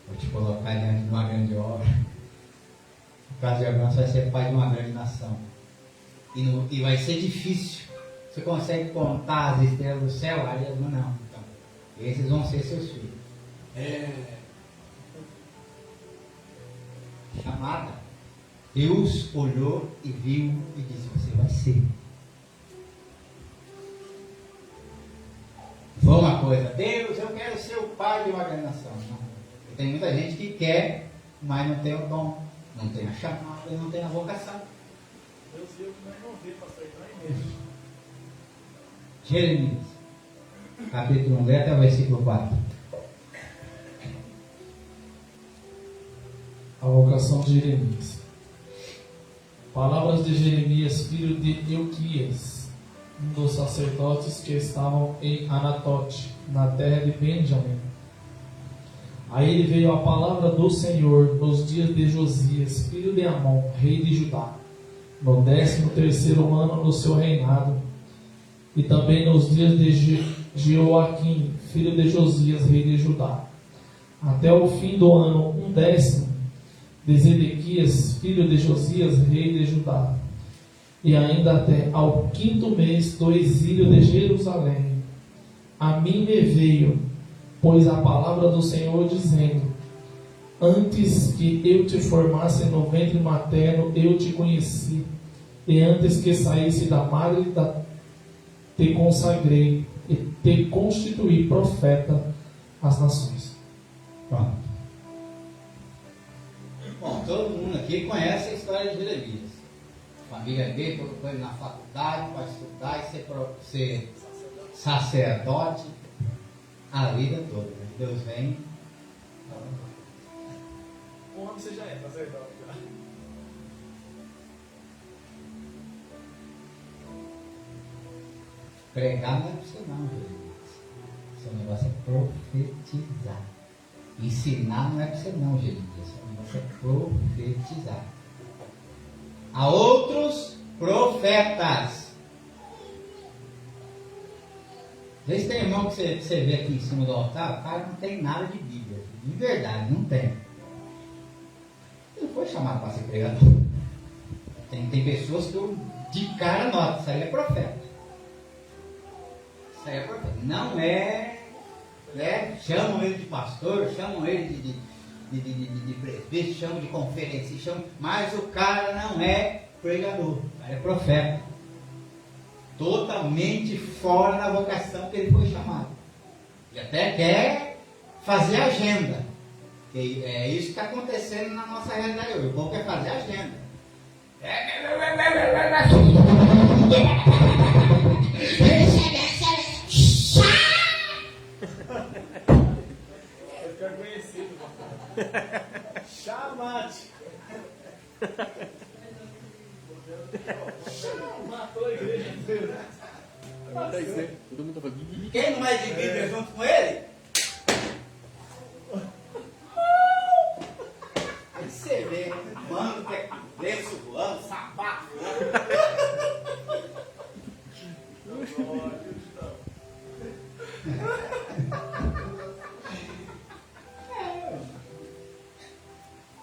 Vou te colocar diante de uma grande obra. No caso de Abraão, você vai ser pai de uma grande nação. E vai ser difícil. Você consegue contar as estrelas do céu? Aí não. Então, esses vão ser seus filhos. Chamada. Deus olhou e viu e disse: você vai ser. Foi uma coisa: Deus, eu quero ser o pai de uma grande nação. Não. Tem muita gente que quer, mas não tem o dom, não tem a chamada, não tem a vocação. Deus viu que nós não vê, pastor, não é mesmo. Jeremias, capítulo 1, até o versículo 4. A vocação de Jeremias. Palavras de Jeremias, filho de Euquias, um dos sacerdotes que estavam em Anatote, na terra de Benjamim. A ele veio a palavra do Senhor nos dias de Josias, filho de Amon, rei de Judá, no 13º ano do seu reinado, e também nos dias de Jeoaquim, filho de Josias, rei de Judá, até o fim do ano 10º de Zedequias, filho de Josias, rei de Judá, e ainda até ao 5º mês do exílio de Jerusalém. A mim me veio, pois a palavra do Senhor dizendo: antes que eu te formasse no ventre materno, eu te conheci, e antes que saísse da madre, te consagrei e te constituí profeta às nações. Pronto. Bom, todo mundo aqui conhece a história de Jeremias. A família dele colocou ele na faculdade para estudar e ser sacerdote a vida toda. Deus vem. O homem você já é sacerdote. Já. Pregar não é para você não, Jeremias. Seu negócio é profetizar. Ensinar não é para você não, Jeremias. Seu negócio é profetizar. Há outros profetas. Às vezes tem irmão que você vê aqui em cima do altar, o cara não tem nada de Bíblia. De verdade, não tem. Ele não foi chamado para ser pregador. Tem pessoas que eu de cara noto, isso aí é profeta. Isso aí é profeta. Não é, né? Chamam ele de pastor, chamam ele de presbítero, chamam de conferencista, mas o cara não é pregador, o cara é profeta. Totalmente fora da vocação que ele foi chamado. Ele até quer fazer agenda. E é isso que está acontecendo na nossa realidade hoje. O povo quer fazer agenda. Vai ficar conhecido. Chamate. Matou a igreja inteira. Todo mundo tá falando. Quem não é de Bíblia junto com ele? Aí você vê, mano, lenço voando, sapato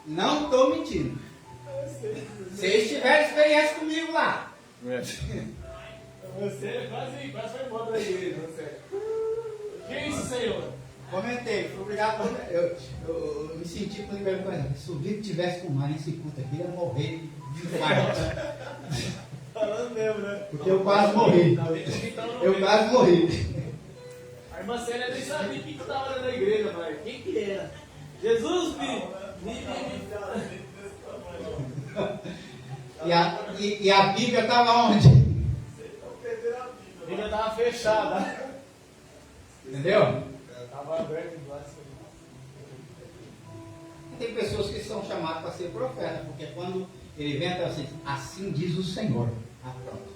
Não estou mentindo. Vocês tiveram experiência comigo lá. Você quase foi embora da igreja, você. Que é isso, Senhor? Comentei, fui obrigado. Eu me senti com vergonha. Se o Vitor tivesse com mais nesse culto aqui, ele ia morrer de infarto. Falando mesmo, né? Porque eu quase morri. Eu quase morri. A irmã Célia nem sabia quem que estava na igreja, mas quem que era? Jesus, filho! E a Bíblia estava onde? A Bíblia estava fechada. Entendeu? Estava aberta embaixo. Tem pessoas que são chamadas para ser profeta, porque quando ele vem até assim diz o Senhor. Ah, pronto.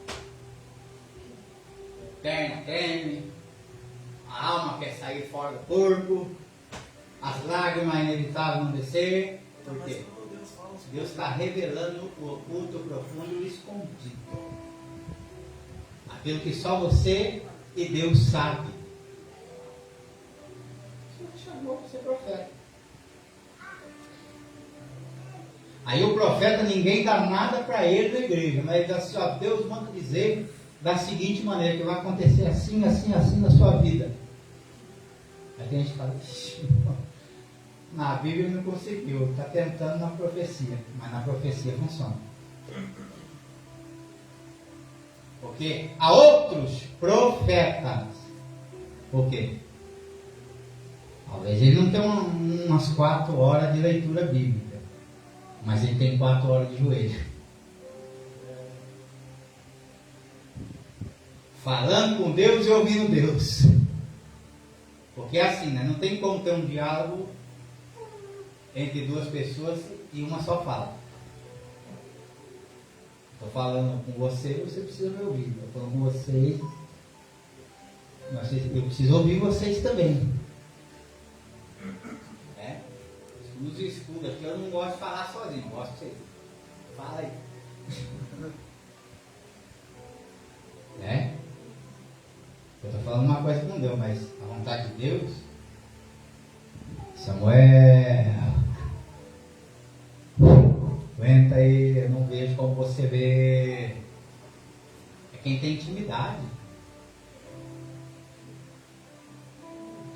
Teme, a alma quer sair fora do corpo, as lágrimas inevitáveis não descer. Por quê? Deus está revelando o oculto, o profundo e o escondido. Aquilo que só você e Deus sabe. Deus te chamou para ser profeta. Aí o profeta, ninguém dá nada para ele na igreja, mas ele diz assim, ó, Deus manda dizer da seguinte maneira, que vai acontecer assim, assim, assim na sua vida. Aí tem gente que fala, na Bíblia não conseguiu, está tentando na profecia, mas na profecia funciona. Porque há outros profetas. Por quê? Talvez ele não tenha umas 4 horas de leitura bíblica, mas ele tem 4 horas de joelho. Falando com Deus e ouvindo Deus. Porque é assim, né? Não tem como ter um diálogo entre 2 pessoas e uma só fala. Estou falando com você, você precisa me ouvir. Estou falando com vocês, eu preciso ouvir vocês também. Nos escuda, porque eu não gosto de falar sozinho, gosto de vocês. Fala aí. Né? Eu estou falando uma coisa que não deu, mas a vontade de Deus. Samuel, aguenta aí, eu não vejo como você vê. É quem tem intimidade.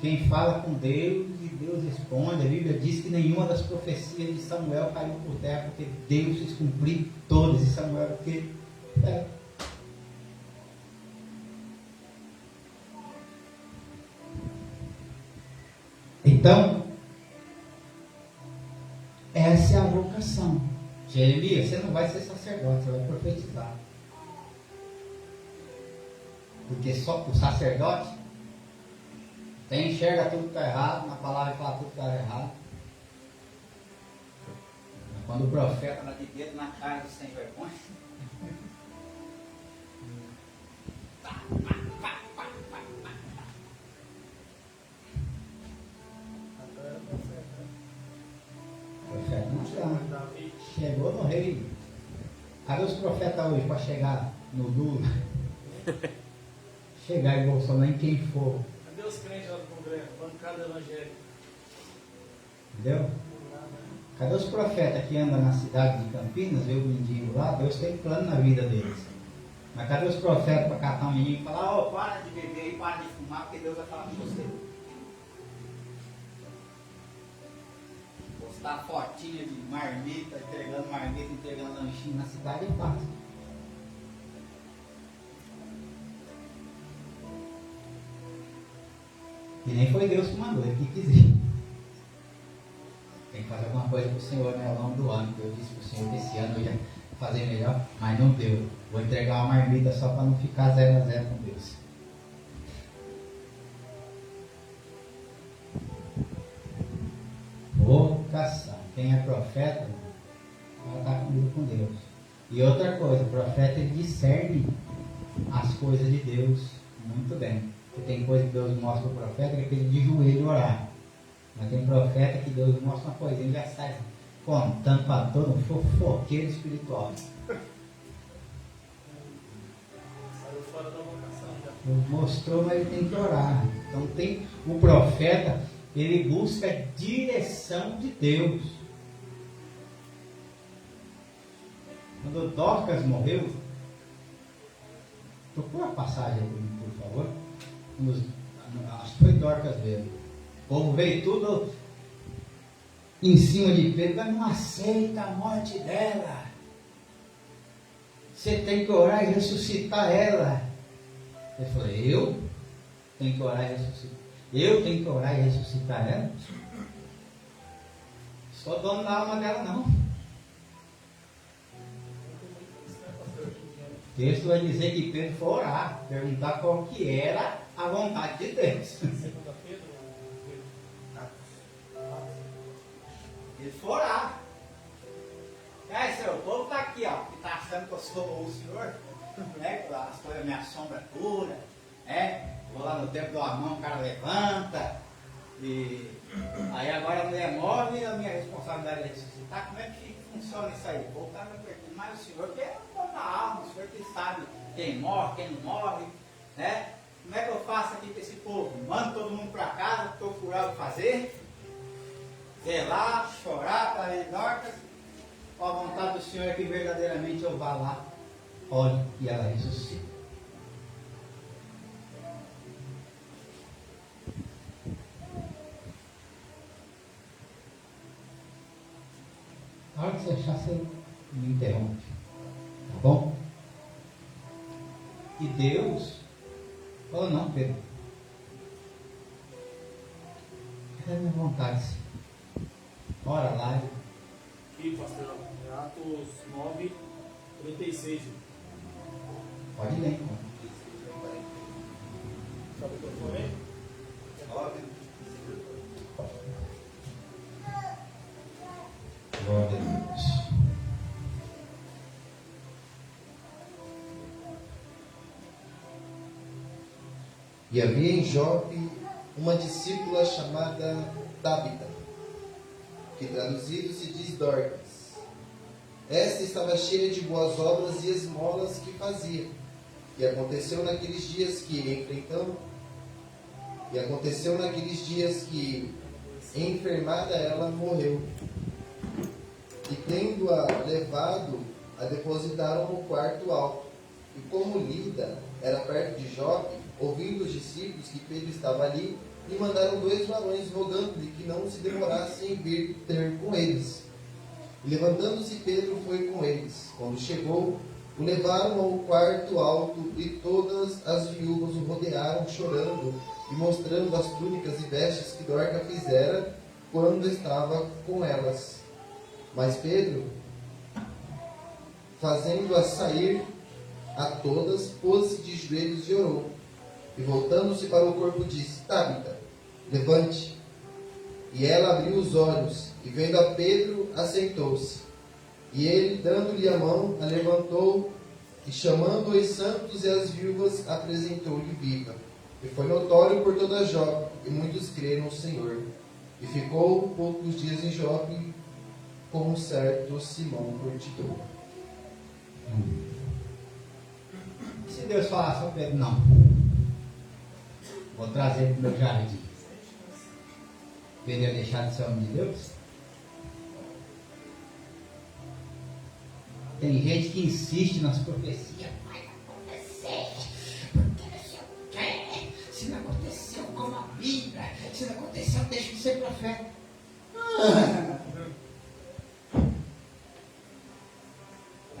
Quem fala com Deus e Deus responde. A Bíblia diz que nenhuma das profecias de Samuel caiu por terra, porque Deus fez cumprir todas. E Samuel, porque então, essa é a vocação. Jeremias, você não vai ser sacerdote, você vai profetizar. Porque só o sacerdote você enxerga tudo que está errado, na palavra fala tudo que está errado. Mas quando o profeta dá de dedo na cara do sem vergonha, o profeta não está. Chegou no rei. Cadê os profetas hoje para chegar no Lula? Chegar em Bolsonaro, em quem for. Cadê os crentes lá do Congresso? Bancada evangélica. Entendeu? Cadê os profetas que andam na cidade de Campinas, vê o mendigo lá? Deus tem plano na vida deles. Mas cadê os profetas para catar um menino e falar, para de beber e para de fumar, porque Deus vai falar com você. Postar fotinha de marmita, entregando lanchinho na cidade é fácil. E nem foi Deus que mandou, ele que quis ir. Tem que fazer alguma coisa para o Senhor, né, ao longo do ano. Eu disse para o Senhor que esse ano eu ia fazer melhor, mas não deu. Vou entregar uma marmita só para não ficar 0-0 com Deus. Vocação. Quem é profeta, ela está comigo com Deus. E outra coisa, o profeta ele discerne as coisas de Deus muito bem. Porque tem coisa que Deus mostra para o profeta que é aquele de joelho orar. Mas tem profeta que Deus mostra uma coisinha e já sai contando para todo um fofoqueiro espiritual. Saiu fora da vocação já. Mostrou, mas ele tem que orar. Então tem o profeta, ele busca direção de Deus. Quando Dorcas morreu, procura a passagem aí, por favor. Acho que foi Dorcas mesmo. O povo veio tudo em cima de Pedro, mas não aceita a morte dela. Você tem que orar e ressuscitar ela. Ele falou, eu tenho que orar e ressuscitar. Eu tenho que orar e ressuscitar ela? Sou dono da alma dela, não. O texto vai dizer que Pedro foi orar, perguntar qual que era a vontade de Deus. Segunda Pedro? Ele foi orar. Senhor, o povo está aqui, ó, que está achando que eu sou o Senhor, né? As coisas, minha sombra dura, né? Vou lá no tempo do Amão, o cara levanta, e aí agora a mulher morre e a minha responsabilidade é ressuscitar. Como é que funciona isso aí? Voltar a perguntar, mas o Senhor que é o dono da alma, o Senhor que sabe quem morre, quem não morre, né? Como é que eu faço aqui com esse povo? Mando todo mundo para casa, estou curado para fazer, velar, chorar para ele, Dorcas. A vontade do Senhor é que verdadeiramente eu vá lá, ore e ela ressuscita. A hora que você achar, você me interrompe. Tá bom? E Deus falou, não, Pedro. É a minha vontade. Ora lá. Aqui, pastor, Atos 9, 36. Pode ler, então. Sabe o que eu falei? 9. Glória a Deus. E havia em Jope uma discípula chamada Tabita, que traduzido se diz Dorcas. Esta estava cheia de boas obras e esmolas que fazia. E aconteceu naqueles dias que, enfermada ela, morreu. E tendo-a levado, a depositaram no quarto alto. E como Lida era perto de Jope, ouvindo os discípulos que Pedro estava ali, lhe mandaram 2 varões, rogando-lhe que não se demorasse em vir ter com eles. E levantando-se, Pedro foi com eles. Quando chegou, o levaram ao quarto alto, e todas as viúvas o rodearam, chorando e mostrando as túnicas e vestes que Dorcas fizera quando estava com elas. Mas Pedro, fazendo-as sair a todas, pôs-se de joelhos e orou. E voltando-se para o corpo, disse: Tabita, levante. E ela abriu os olhos, e vendo a Pedro, assentou-se. E ele, dando-lhe a mão, a levantou, e chamando os santos e as viúvas, apresentou-lhe viva. E foi notório por toda Jope, e muitos creram no Senhor. E ficou poucos dias em Jope com um certo Simão Curtidor. Se Deus falasse ao Pedro, não, vou trazer para o meu jardim, Pedro ia deixar de ser homem de Deus? Tem gente que insiste nas profecias. Vai acontecer, porque não sei o quê. Se não aconteceu, como a Bíblia. Se não aconteceu, deixa de ser profeta.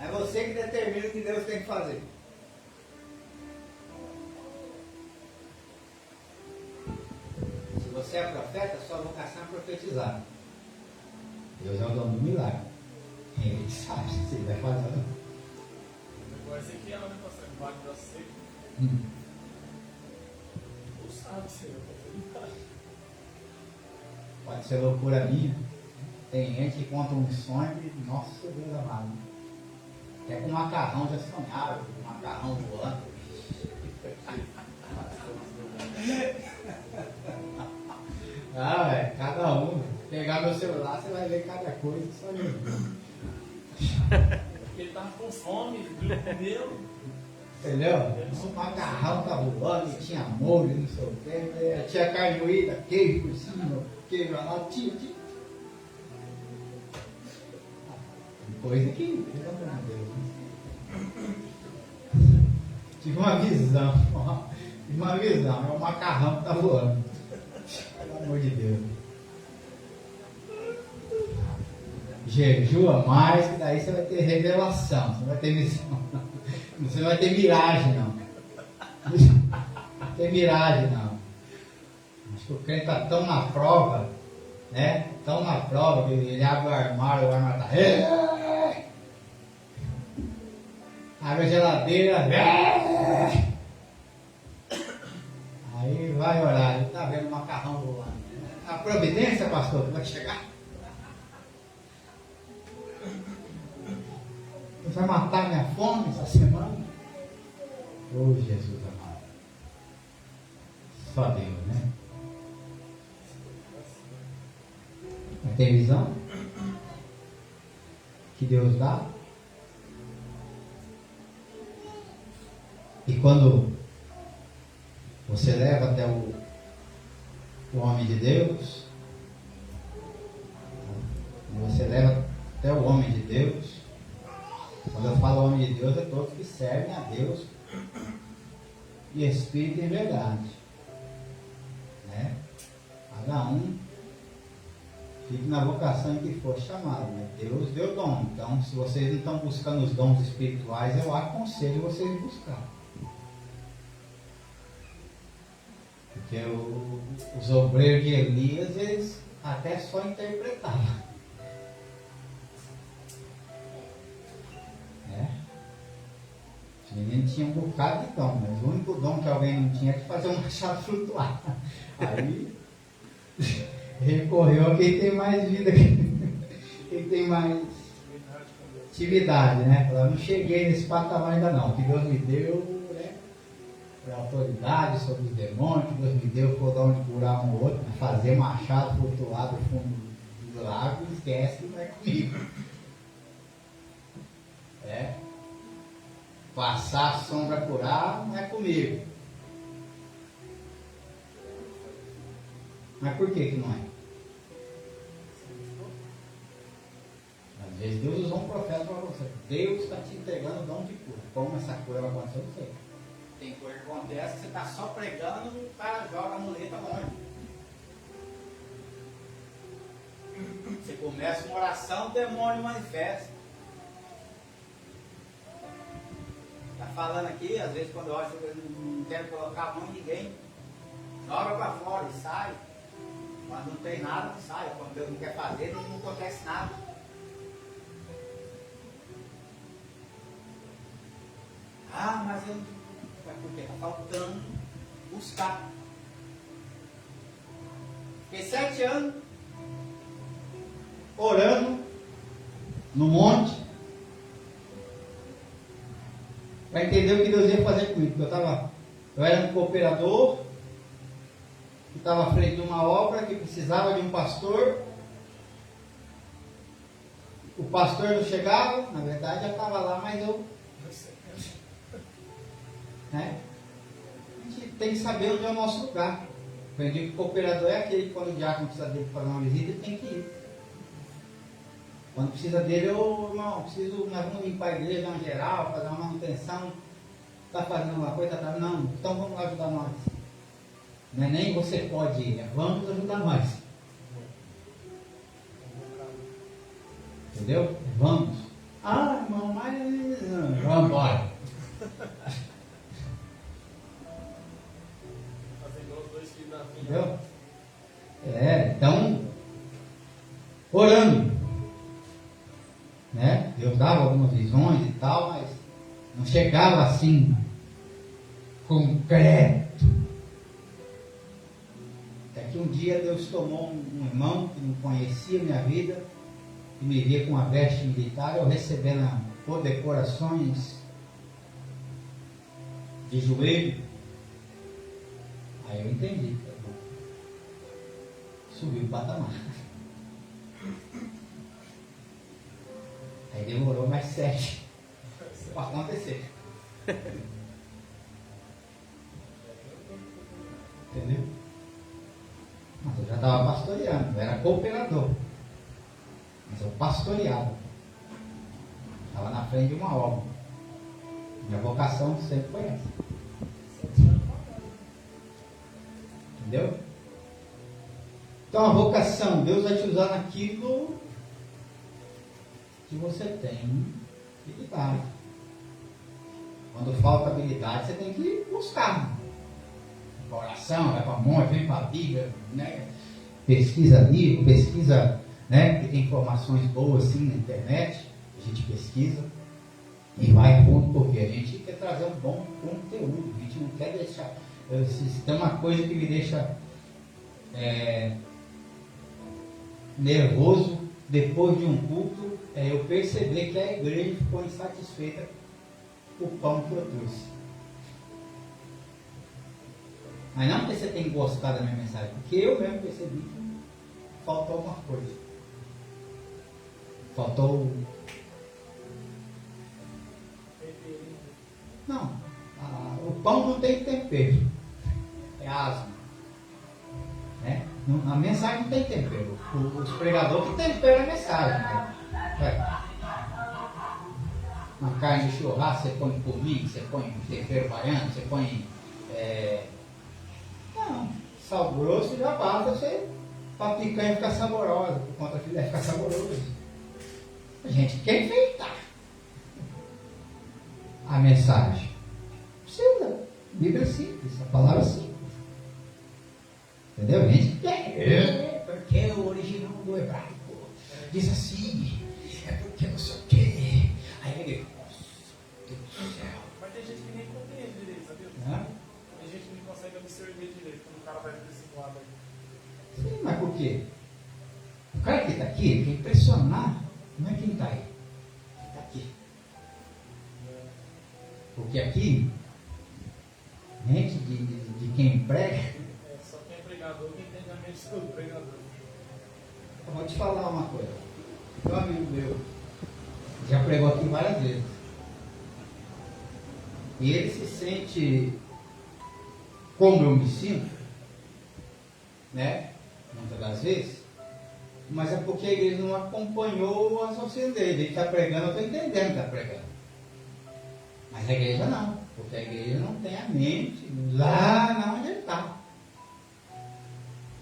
É você que determina o que Deus tem que fazer. Se você é profeta, sua vocação é profetizar. Deus é o dono do milagre. Ele sabe se ele vai fazer ou não. Agora esse aqui é onde você vai para você. Ou sabe se eu Pode ser loucura minha. Tem gente que conta um sonho e, nossa Deus amado, até com macarrão já sonhava, com macarrão voando. Cada um. Pegar meu celular, você vai ver cada coisa que só me. Ele estava com fome, ele comeu. Entendeu? O macarrão tá voando, e tinha molho, não sei o que, tinha carne moída, queijo por cima, queijo lá, tinha. Coisa que, pelo amor de Deus. Tive uma visão, é o macarrão que tá voando. Pelo amor de Deus. Jejua mais, que daí você vai ter revelação, você não vai ter visão. Você não vai ter miragem, não. Não vai ter miragem, não. Acho que o crente está tão na prova, né? Tão na prova que ele abre o armário está. Abre a geladeira. Aí vai orar, ele está vendo o macarrão voando. A providência, pastor, que vai chegar. Vai matar minha fome essa semana? Oh, Jesus amado. Só Deus, né? Mas tem visão? Que Deus dá? E quando você leva até o homem de Deus, você leva até o homem de Deus. Quando eu falo homem de Deus, é todos que servem a Deus e Espírito em verdade, né? Cada um fique na vocação em que for chamado, né? Deus deu dom. Então, se vocês não estão buscando os dons espirituais, eu aconselho vocês a buscar. Porque os obreiros de Elias, eles até só interpretavam. Os meninos tinham um bocado de dom, mas o único dom que alguém não tinha é de fazer um machado flutuar. Aí recorreu a quem tem mais vida, quem tem mais atividade, né? Eu não cheguei nesse patamar ainda não, o que Deus me deu, né? autoridade sobre os demônios, que Deus me deu por onde curar um outro, fazer machado flutuar do fundo do lago, esquece que não é comigo. Passar a sombra curar não é comigo. Mas por que não é? Às vezes Deus usou um profeta para você. Deus está te entregando o dom de cura. Como essa cura vai acontecer, eu não sei. Tem coisa que acontece que você está só pregando e o cara joga a muleta longe. Você começa uma oração, o demônio manifesta. Está falando aqui, às vezes quando eu acho que eu não quero colocar a mão em ninguém, joga para fora e sai. Quando não tem nada, não sai. Quando Deus não quer fazer, não acontece nada. Ah, mas eu não. Porque está faltando buscar. Fiquei 7 anos orando no monte para entender o que Deus ia fazer comigo. Eu era um cooperador que estava à frente de uma obra que precisava de um pastor. O pastor não chegava, na verdade já estava lá, mas eu. Né? A gente tem que saber onde é o nosso lugar. Aprendi que o cooperador é aquele que, quando o diácono precisa dele fazer uma visita, ele tem que ir. Quando precisa dele, irmão, nós vamos limpar a igreja, dar uma geral, fazer uma manutenção. Está fazendo uma coisa? Tá, não, então vamos lá ajudar nós. Não é nem você pode ir, é vamos ajudar nós. Entendeu? Vamos. Ah, irmão, mas vamos embora. Entendeu? Então, orando, né? Deus dava algumas visões e tal, mas não chegava assim, concreto. Até que um dia Deus tomou um irmão que não conhecia a minha vida e me via com uma veste militar, eu recebendo condecorações de joelho. Aí eu entendi. Subiu o patamar. Aí demorou mais 7 para acontecer. Entendeu? Mas eu já estava pastoreando, eu era cooperador. Mas eu pastoreava. Estava na frente de uma obra. Minha vocação sempre foi essa. Entendeu? Então a vocação, Deus vai te usar naquilo que você tem habilidade. Quando falta habilidade, você tem que buscar. Oração, vai para a monte, vem para a Bíblia, né? Pesquisa livro, pesquisa, né? Que tem informações boas assim na internet, a gente pesquisa e vai a fundo, porque a gente quer trazer um bom conteúdo, a gente não quer deixar. Se tem uma coisa que me deixa nervoso depois de um culto, é eu perceber que a igreja ficou insatisfeita com o pão que eu trouxe. Mas não porque você tem que gostar da minha mensagem, porque eu mesmo percebi que faltou alguma coisa. Faltou. Não, o pão não tem tempero, é asma. Né? A mensagem não tem tempero. Os pregadores que temperam a mensagem. Né? Uma carne de churrasco, você põe cominho, você põe tempero baiano, você põe. Não, sal grosso já basta você para a picanha ficar saborosa, por conta da filé ficar saboroso. A gente quer enfeitar a mensagem. Precisa. Bíblia simples, a palavra simples. Entendeu? A gente quer. Porque o original do hebraico diz assim, é porque não sei o quê. Aí ele, nossa, Deus do céu. Mas tem gente que nem compreende direito, sabia? Tem gente que não consegue absorver direito quando o cara vai para esse lado aí. Sim, mas por quê? O cara que está aqui, quer impressionar, não é quem está aí. Está aqui. Porque aqui, quem prega. Só quem é pregador que entende a mente do pregador. Eu vou te falar uma coisa. Meu amigo meu já pregou aqui várias vezes. E ele se sente como eu me sinto, né? Muitas das vezes. Mas é porque a igreja não acompanhou o raciocínio dele. Ele está pregando, eu estou entendendo que está pregando. Mas a igreja não. Porque a igreja não tem a mente lá onde ele está.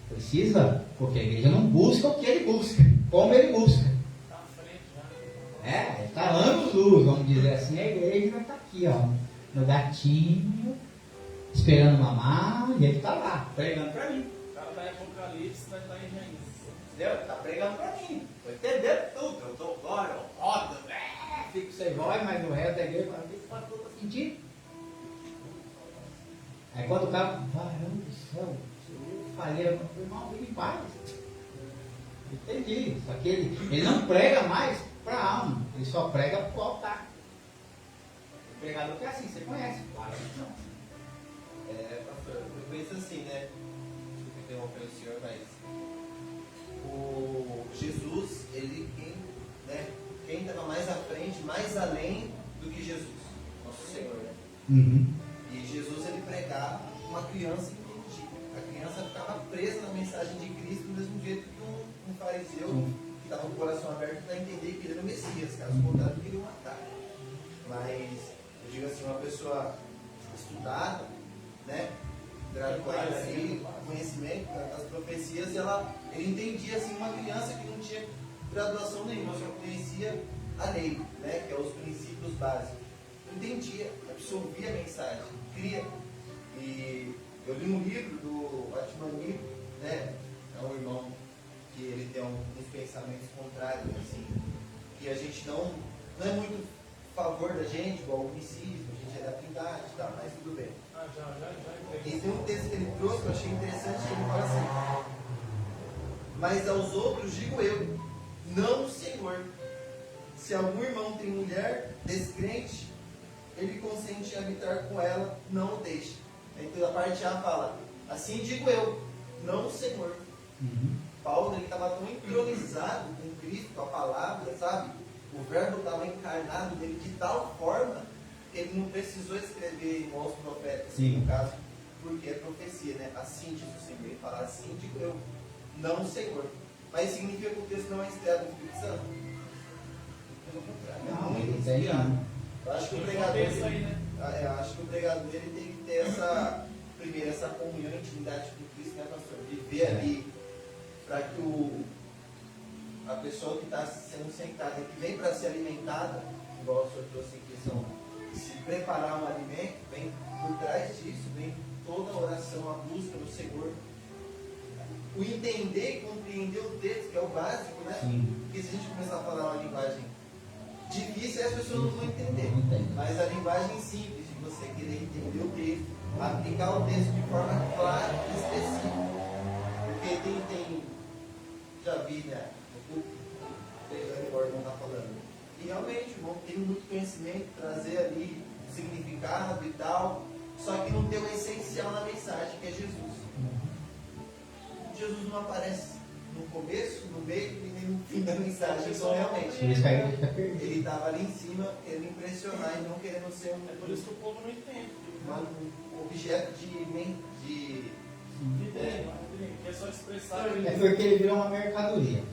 Precisa, porque a igreja não busca o que ele busca, como ele busca. Está à frente já. Ele está anos-luz, vamos dizer assim. A igreja vai estar aqui, ó, no gatinho, esperando mamar, e ele está lá, pregando para mim. O cara está em Apocalipse, vai estar em Gênesis. Entendeu? Está pregando para mim. Estou entendendo tudo. Eu dou glória, eu rodo, Fico sem voz, mas o resto da igreja fala, o que está sentindo? Aí quando o cara, caramba do céu, eu falei, irmão, fique em paz. Entendi. Só que ele não prega mais para a alma, ele só prega para o altar. O pregador que é assim, você conhece, claro. Pastor, eu penso assim, né? Desculpa interromper o senhor, mas o Jesus, ele quem estava mais à frente, mais além do que Jesus, nosso Senhor, né? Uhum. E Jesus, ele pregava, uma criança entendia. A criança ficava presa na mensagem de Cristo do mesmo jeito que um fariseu que estava com o coração aberto para entender que ele era o Messias, caso contrário, ele queria matar. Mas, eu digo assim, uma pessoa estudada, né? Graduada aí, conhecimento das profecias, ele entendia assim uma criança que não tinha graduação nenhuma, só conhecia a lei, né? Que é os princípios básicos. Entendia, absorvia a mensagem, cria. E eu li um livro do Atmani, né? É um irmão que ele tem uns pensamentos contrários, assim, que a gente não é muito a favor da gente, igual o misticismo, a gente é da Trindade e tal, mas tudo bem. E tem um texto que ele trouxe que eu achei interessante, que ele fala assim: mas aos outros digo eu, não o Senhor. Se algum irmão tem mulher descrente, ele consente em habitar com ela, não o deixe. Então a parte A fala, assim digo eu, não o Senhor. Paulo, ele estava tão entronizado com Cristo, com a palavra, sabe? O verbo estava encarnado nele de tal forma que ele não precisou escrever aos profetas, Sim. no caso, porque é profecia, né? Assim diz o Senhor. Ele fala, assim digo eu, não o Senhor. Mas significa que o texto não é inspirado no Espírito Santo? Pelo contrário, Não, é ele inspirado. tem. Eu acho que o pregador, eu acho que o pregador ele tem que ter primeiro essa comunhão, intimidade com Cristo, né, pastor? Viver ali, para que a pessoa que está sendo sentada, que vem para ser alimentada, igual o senhor trouxe em questão, se preparar um alimento, vem por trás disso, vem toda a oração, a busca do Senhor. O entender e compreender o texto, que é o básico, né? Sim. Porque se a gente começar a falar uma linguagem difícil, as pessoas não vão entender. Não entende. Mas a linguagem simples, de você querer entender o texto, aplicar o texto de forma clara e específica. Porque tem já vi, né? O irmão está falando. E realmente, o irmão tem muito conhecimento, trazer ali o significado e tal, só que não tem o essencial na mensagem, que é Jesus. Jesus não aparece no começo, no meio e nem no fim da mensagem. Então, realmente, Por isso que a igreja fica perdida. ele estava ali em cima querendo impressionar e não querendo ser É por isso que o povo não entende. um objeto de É só expressar. É porque ele virou uma mercadoria.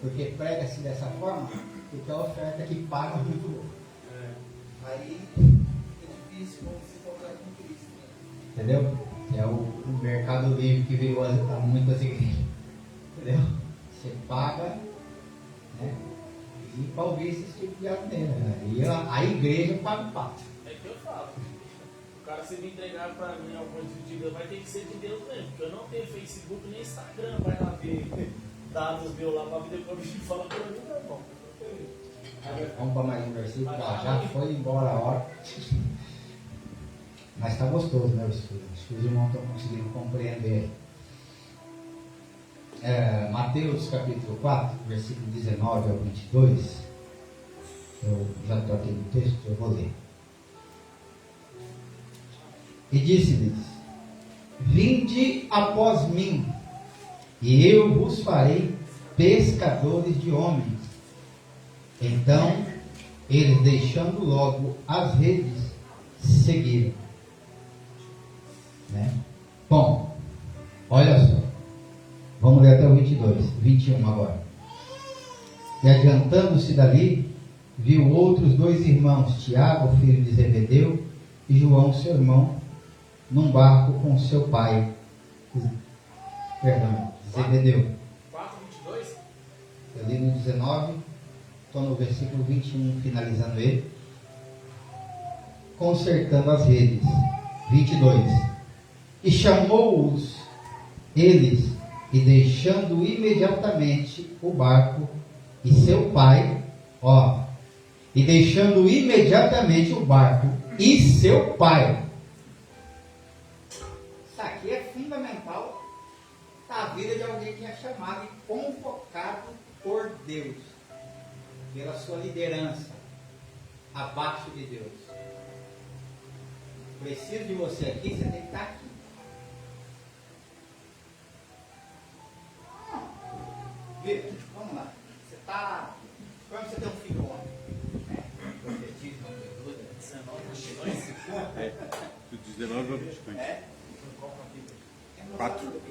Porque prega-se dessa forma, porque a oferta que paga é muito boa. Aí é difícil como se encontrar com Cristo. Né? Entendeu? É o mercado livre que virou a muitas igrejas. Entendeu? Você paga, né? E para ouvir esse tipo de asneira. Né? E a igreja paga o pato. É que eu falo. O cara, se me entregar para mim alguma de Deus, vai ter que ser de Deus mesmo. Porque eu não tenho Facebook nem Instagram. Vai lá ver dados meus lá para ver depois o bicho fala para mim, não é bom. Vamos para mais um versículo. Já foi embora a hora. Mas está gostoso, né, o estudo? Acho que os irmãos estão conseguindo compreender. Mateus capítulo 4, versículo 19 ao 22. Eu já troquei no texto, eu vou ler. E disse-lhes: vinde após mim, e eu vos farei pescadores de homens. Então, eles, deixando logo as redes, seguiram. Né? Bom, olha só. Vamos ler até o 22, 21 agora. E adiantando-se dali, viu outros 2 irmãos, Tiago, filho de Zebedeu, e João, seu irmão, num barco com seu pai. Perdão, Zebedeu. 4:22? Eu li no 19, estou no versículo 21, finalizando ele. Consertando as redes. 22. E chamou-os eles, e deixando imediatamente o barco e seu pai, e deixando imediatamente o barco e seu pai. Isso aqui é fundamental na vida de alguém que é chamado e convocado por Deus, pela sua liderança, abaixo de Deus. Preciso de você aqui, você tem que estar aqui. Vitor, vamos lá. Você está. Como você tem um filho homem? Profetismo, Jesus, 19:22. Do 19 ao 22. É? 4.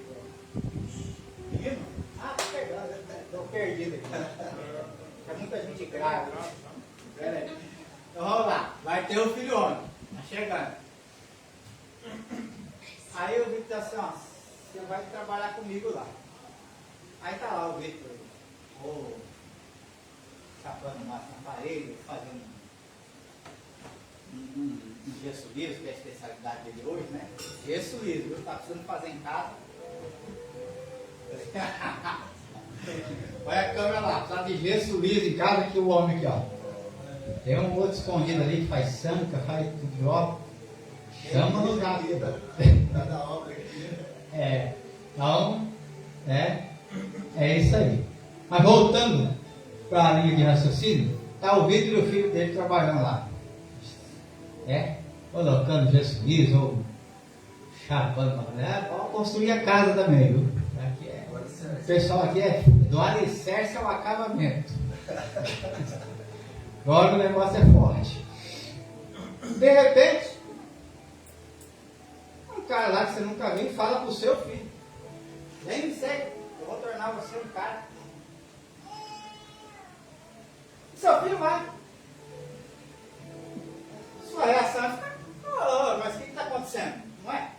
Menino? Ah, tá pegando, estou perdido aqui. Tem muita gente grávida. Pera aí. Então vamos lá, vai ter um filho homem. Está chegando. Aí o Vitor disse assim, você vai trabalhar comigo lá. Aí tá lá o Vitor, chapando massa na parede, fazendo um gesso liso, que é a especialidade dele hoje, né? Gesso liso, viu? Tá precisando fazer em casa. Olha a câmera lá, precisa de gesso liso em casa, que o homem aqui, ó. Tem um outro escondido ali que faz sanca, faz tudo, ó. Chama no gato. Cada obra aqui. Então, é isso aí. Mas voltando para a linha de raciocínio, está o Vitor e o filho dele trabalhando lá. Colocando gesso liso, ou chapando, pode construir a casa também, viu? Aqui o pessoal aqui é do alicerce ao acabamento. Agora o negócio é forte. De repente, um cara lá que você nunca viu fala para o seu filho: vem me segue, eu vou tornar você um cara. Seu filho vai. Sua reação é ficar: mas o que está acontecendo? Não é?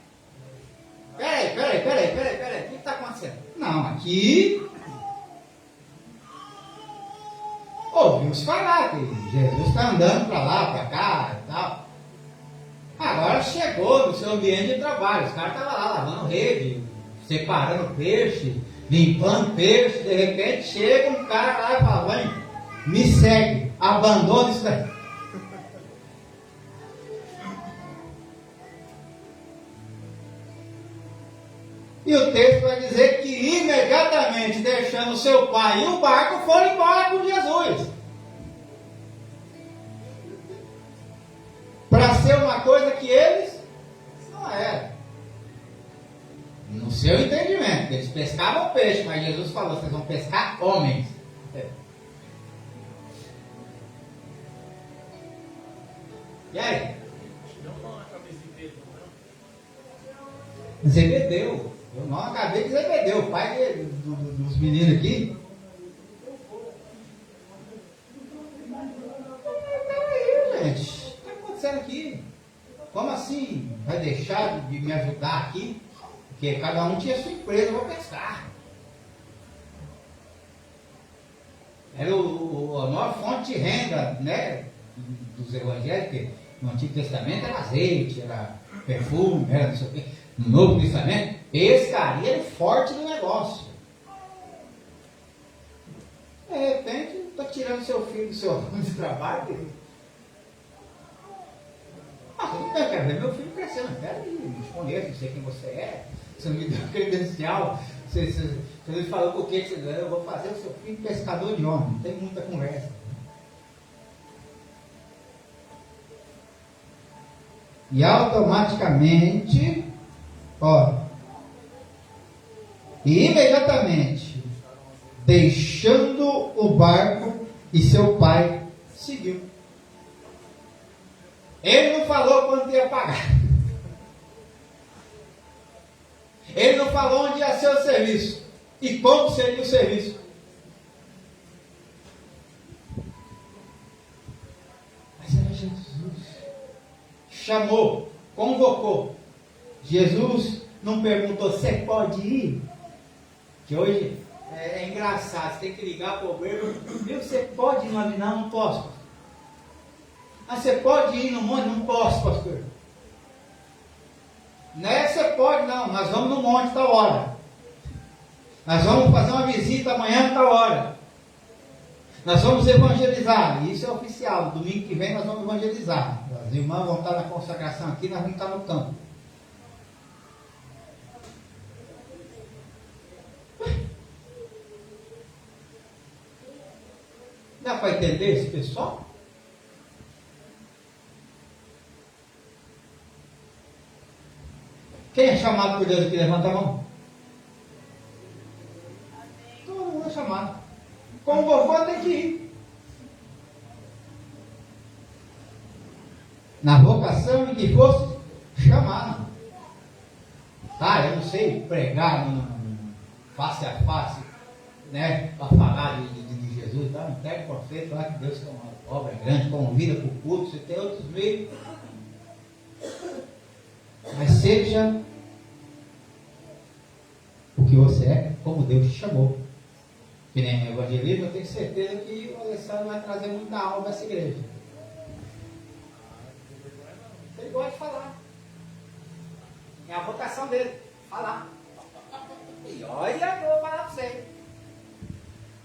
Peraí, o que está acontecendo? Não, aqui ouviu-se falar que Jesus está andando para lá, para cá e tal. Agora chegou no seu ambiente de trabalho, os caras estavam lá lavando rede, separando peixe, limpando peixe. De repente chega um cara lá e fala: vem, me segue, abandona isso daí. E o texto vai dizer que imediatamente, deixando seu pai e o barco, foram embora com Jesus. Para ser uma coisa que eles não eram. No seu entendimento, eles pescavam peixe, mas Jesus falou: vocês vão pescar homens. E aí? Deu um nó na cabeça de Pedro, não é? Zebedeu. Eu não acabei de Zebedeu, o pai dos meninos aqui. Peraí, gente. O que está acontecendo aqui? Como assim? Vai deixar de me ajudar aqui? Porque cada um tinha sua empresa para pescar. Era a maior fonte de renda, né, dos evangelhos, porque no Antigo Testamento era azeite, era perfume, era não sei o quê. No Novo Testamento, pescaria era forte do negócio. De repente, está tirando seu filho do seu ramo de trabalho. Eu quero ver meu filho crescendo. Eu quero ir, não te conheço, não sei quem você é. Você não me deu credencial. Você me falou por que você ganhou. Eu vou fazer o seu filho pescador de homem. Não tem muita conversa. E automaticamente, E imediatamente, deixando o barco, e seu pai seguiu. Ele não falou quanto ia pagar. Ele não falou onde ia ser o serviço e como seria o serviço. Mas era Jesus. Chamou, convocou. Jesus não perguntou, você pode ir? Que hoje é engraçado, você tem que ligar para o governo. Viu, você pode ir no avião? Não posso. Mas você pode ir no monte? Não posso, pastor. Não é você pode, não. Nós vamos no monte tal hora. Nós vamos fazer uma visita amanhã tal hora. Nós vamos evangelizar. Isso é oficial. Domingo que vem nós vamos evangelizar. As irmãs vão estar na consagração aqui, nós vamos estar no campo. Dá para entender esse pessoal? Quem é chamado por Deus aqui? Levanta a mão. Todo mundo é chamado. Convocou, tem que ir. Na vocação em que fosse chamado. Tá, eu não sei pregar face a face, né? Para falar de Jesus. Tá? Não pega o profeta lá que Deus tem uma obra grande, convida para o culto, você tem outros meios. Mas seja o que você é, como Deus te chamou. Que nem no evangelismo, eu tenho certeza que o Alessandro vai trazer muita alma nessa igreja. Ele gosta de falar. É a vocação dele, falar. E olha, eu vou falar para você.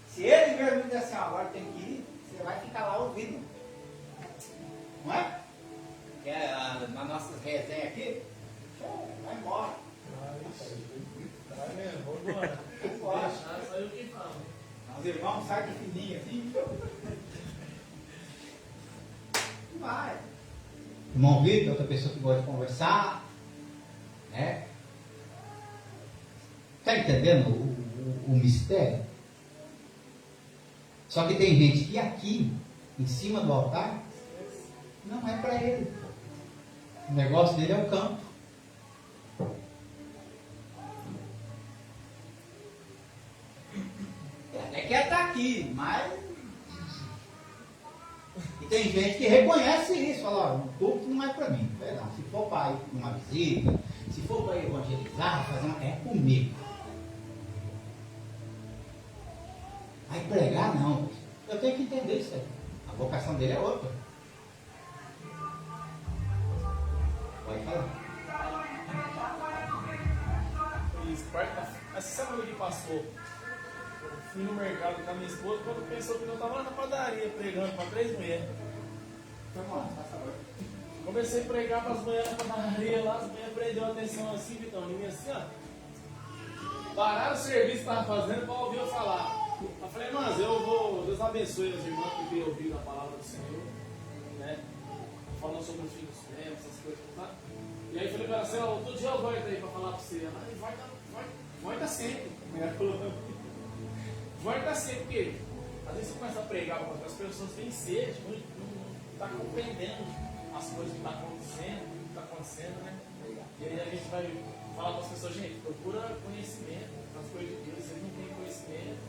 Se ele mesmo dizer assim, agora tem que ir, você vai ficar lá ouvindo. Não é? Que é nas nossas resenhas aqui, vai embora. Vai mesmo, vamos embora. Saiu quem fala. Os irmãos saem de fininho assim. Vai. Irmão Vitor, outra pessoa que gosta de conversar. Né? Está entendendo o mistério? Só que tem gente que aqui, em cima do altar, não é para ele. O negócio dele é o campo. Ele quer estar aqui, mas... E tem gente que reconhece isso, fala, o culto não é para mim. Não, se for para ir para uma visita, se for para evangelizar, fazer uma... é comigo. Aí pregar, não. Eu tenho que entender isso aí. A vocação dele é outra. Pode falar. Isso, essa semana que passou, eu fui no mercado com a minha esposa, quando pensou que eu estava lá na padaria pregando para 3 mulheres. Comecei a pregar para as mulheres na padaria lá, as mulheres prenderam a atenção assim, Vitão, em mim assim, ó. Pararam o serviço que estava fazendo para ouvir eu falar. Eu falei, mas Deus abençoe as irmãs que têm ouvido a palavra do Senhor, né? Falando sobre os filhos mesmos, essas coisas, tá? E aí eu falei para ela assim, ó, todo dia eu volto aí para falar para você. Ela, vai estar sempre. Vai estar sempre, porque às vezes você começa a pregar para as pessoas têm sede, não está compreendendo as coisas que estão acontecendo, o que está acontecendo, né? E aí a gente vai falar para as pessoas, gente, procura conhecimento das coisas de Deus, vocês não têm conhecimento.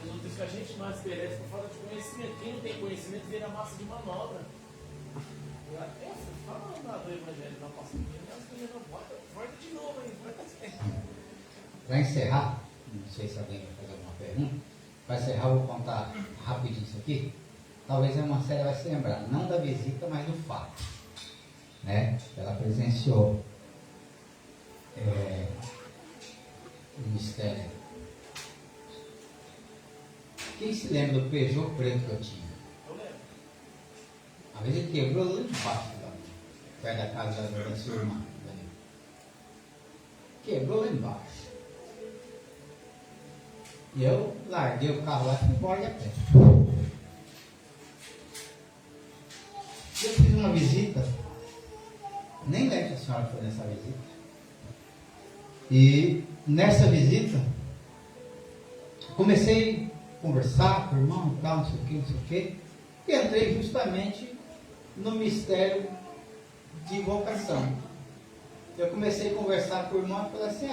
Jesus diz que a gente mais perece por falta de conhecimento. Quem não tem conhecimento vira massa de manobra. Fala do evangelho da pastora, volta de novo aí, Para encerrar, não sei se alguém vai fazer alguma pergunta. Para encerrar, eu vou contar rapidinho isso aqui. Talvez a Marcela vai se lembrar, não da visita, mas do fato. Né? Ela presenciou o mistério. Quem se lembra do Peugeot preto que eu tinha? Eu lembro. Às vezes ele quebrou lá embaixo, perto da casa da sua irmã. Quebrou lá embaixo. E eu larguei o carro lá e fui embora de a pé. Eu fiz uma visita, nem lembro se a senhora foi nessa visita. E nessa visita, comecei a conversar com o irmão e tal, não sei o que, e entrei justamente no mistério de vocação. Eu comecei a conversar com o irmão e falei assim,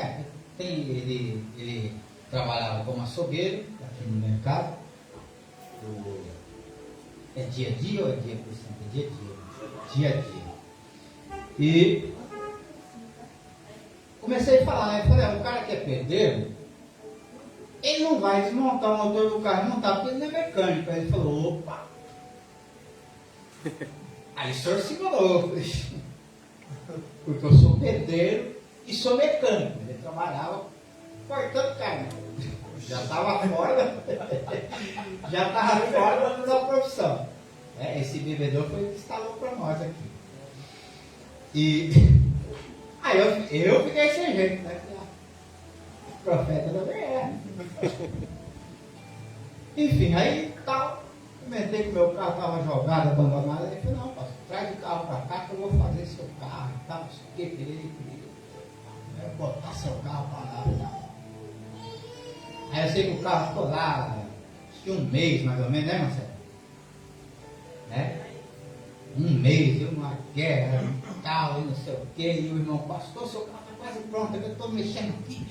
ele trabalhava como açougueiro aqui no mercado. É dia a dia ou é dia por cento? É dia a dia. Dia a dia. E comecei a falar, eu falei, o cara que é pedreiro, ele não vai desmontar o motor do carro e montar, porque ele não é mecânico. Aí ele falou, opa! Aí o senhor se enganou, porque eu sou pedreiro e sou mecânico. Ele trabalhava cortando carne. Já estava fora da profissão. Esse bebedor foi o que instalou para nós aqui. E aí eu fiquei sem jeito, né? Profeta da guerra. Enfim, aí tal, comentei que o meu carro estava jogado, abandonado. Ele falou, não, pastor, traz o carro para cá que eu vou fazer seu carro e tal, não sei o que, queria botar seu carro para lá e tal. Aí eu sei que o carro ficou lá, acho que um mês mais ou menos, né, Marcelo? Né? Um mês, deu uma guerra e tal, e não sei o que, e o irmão, pastor, seu carro está quase pronto, eu estou mexendo aqui.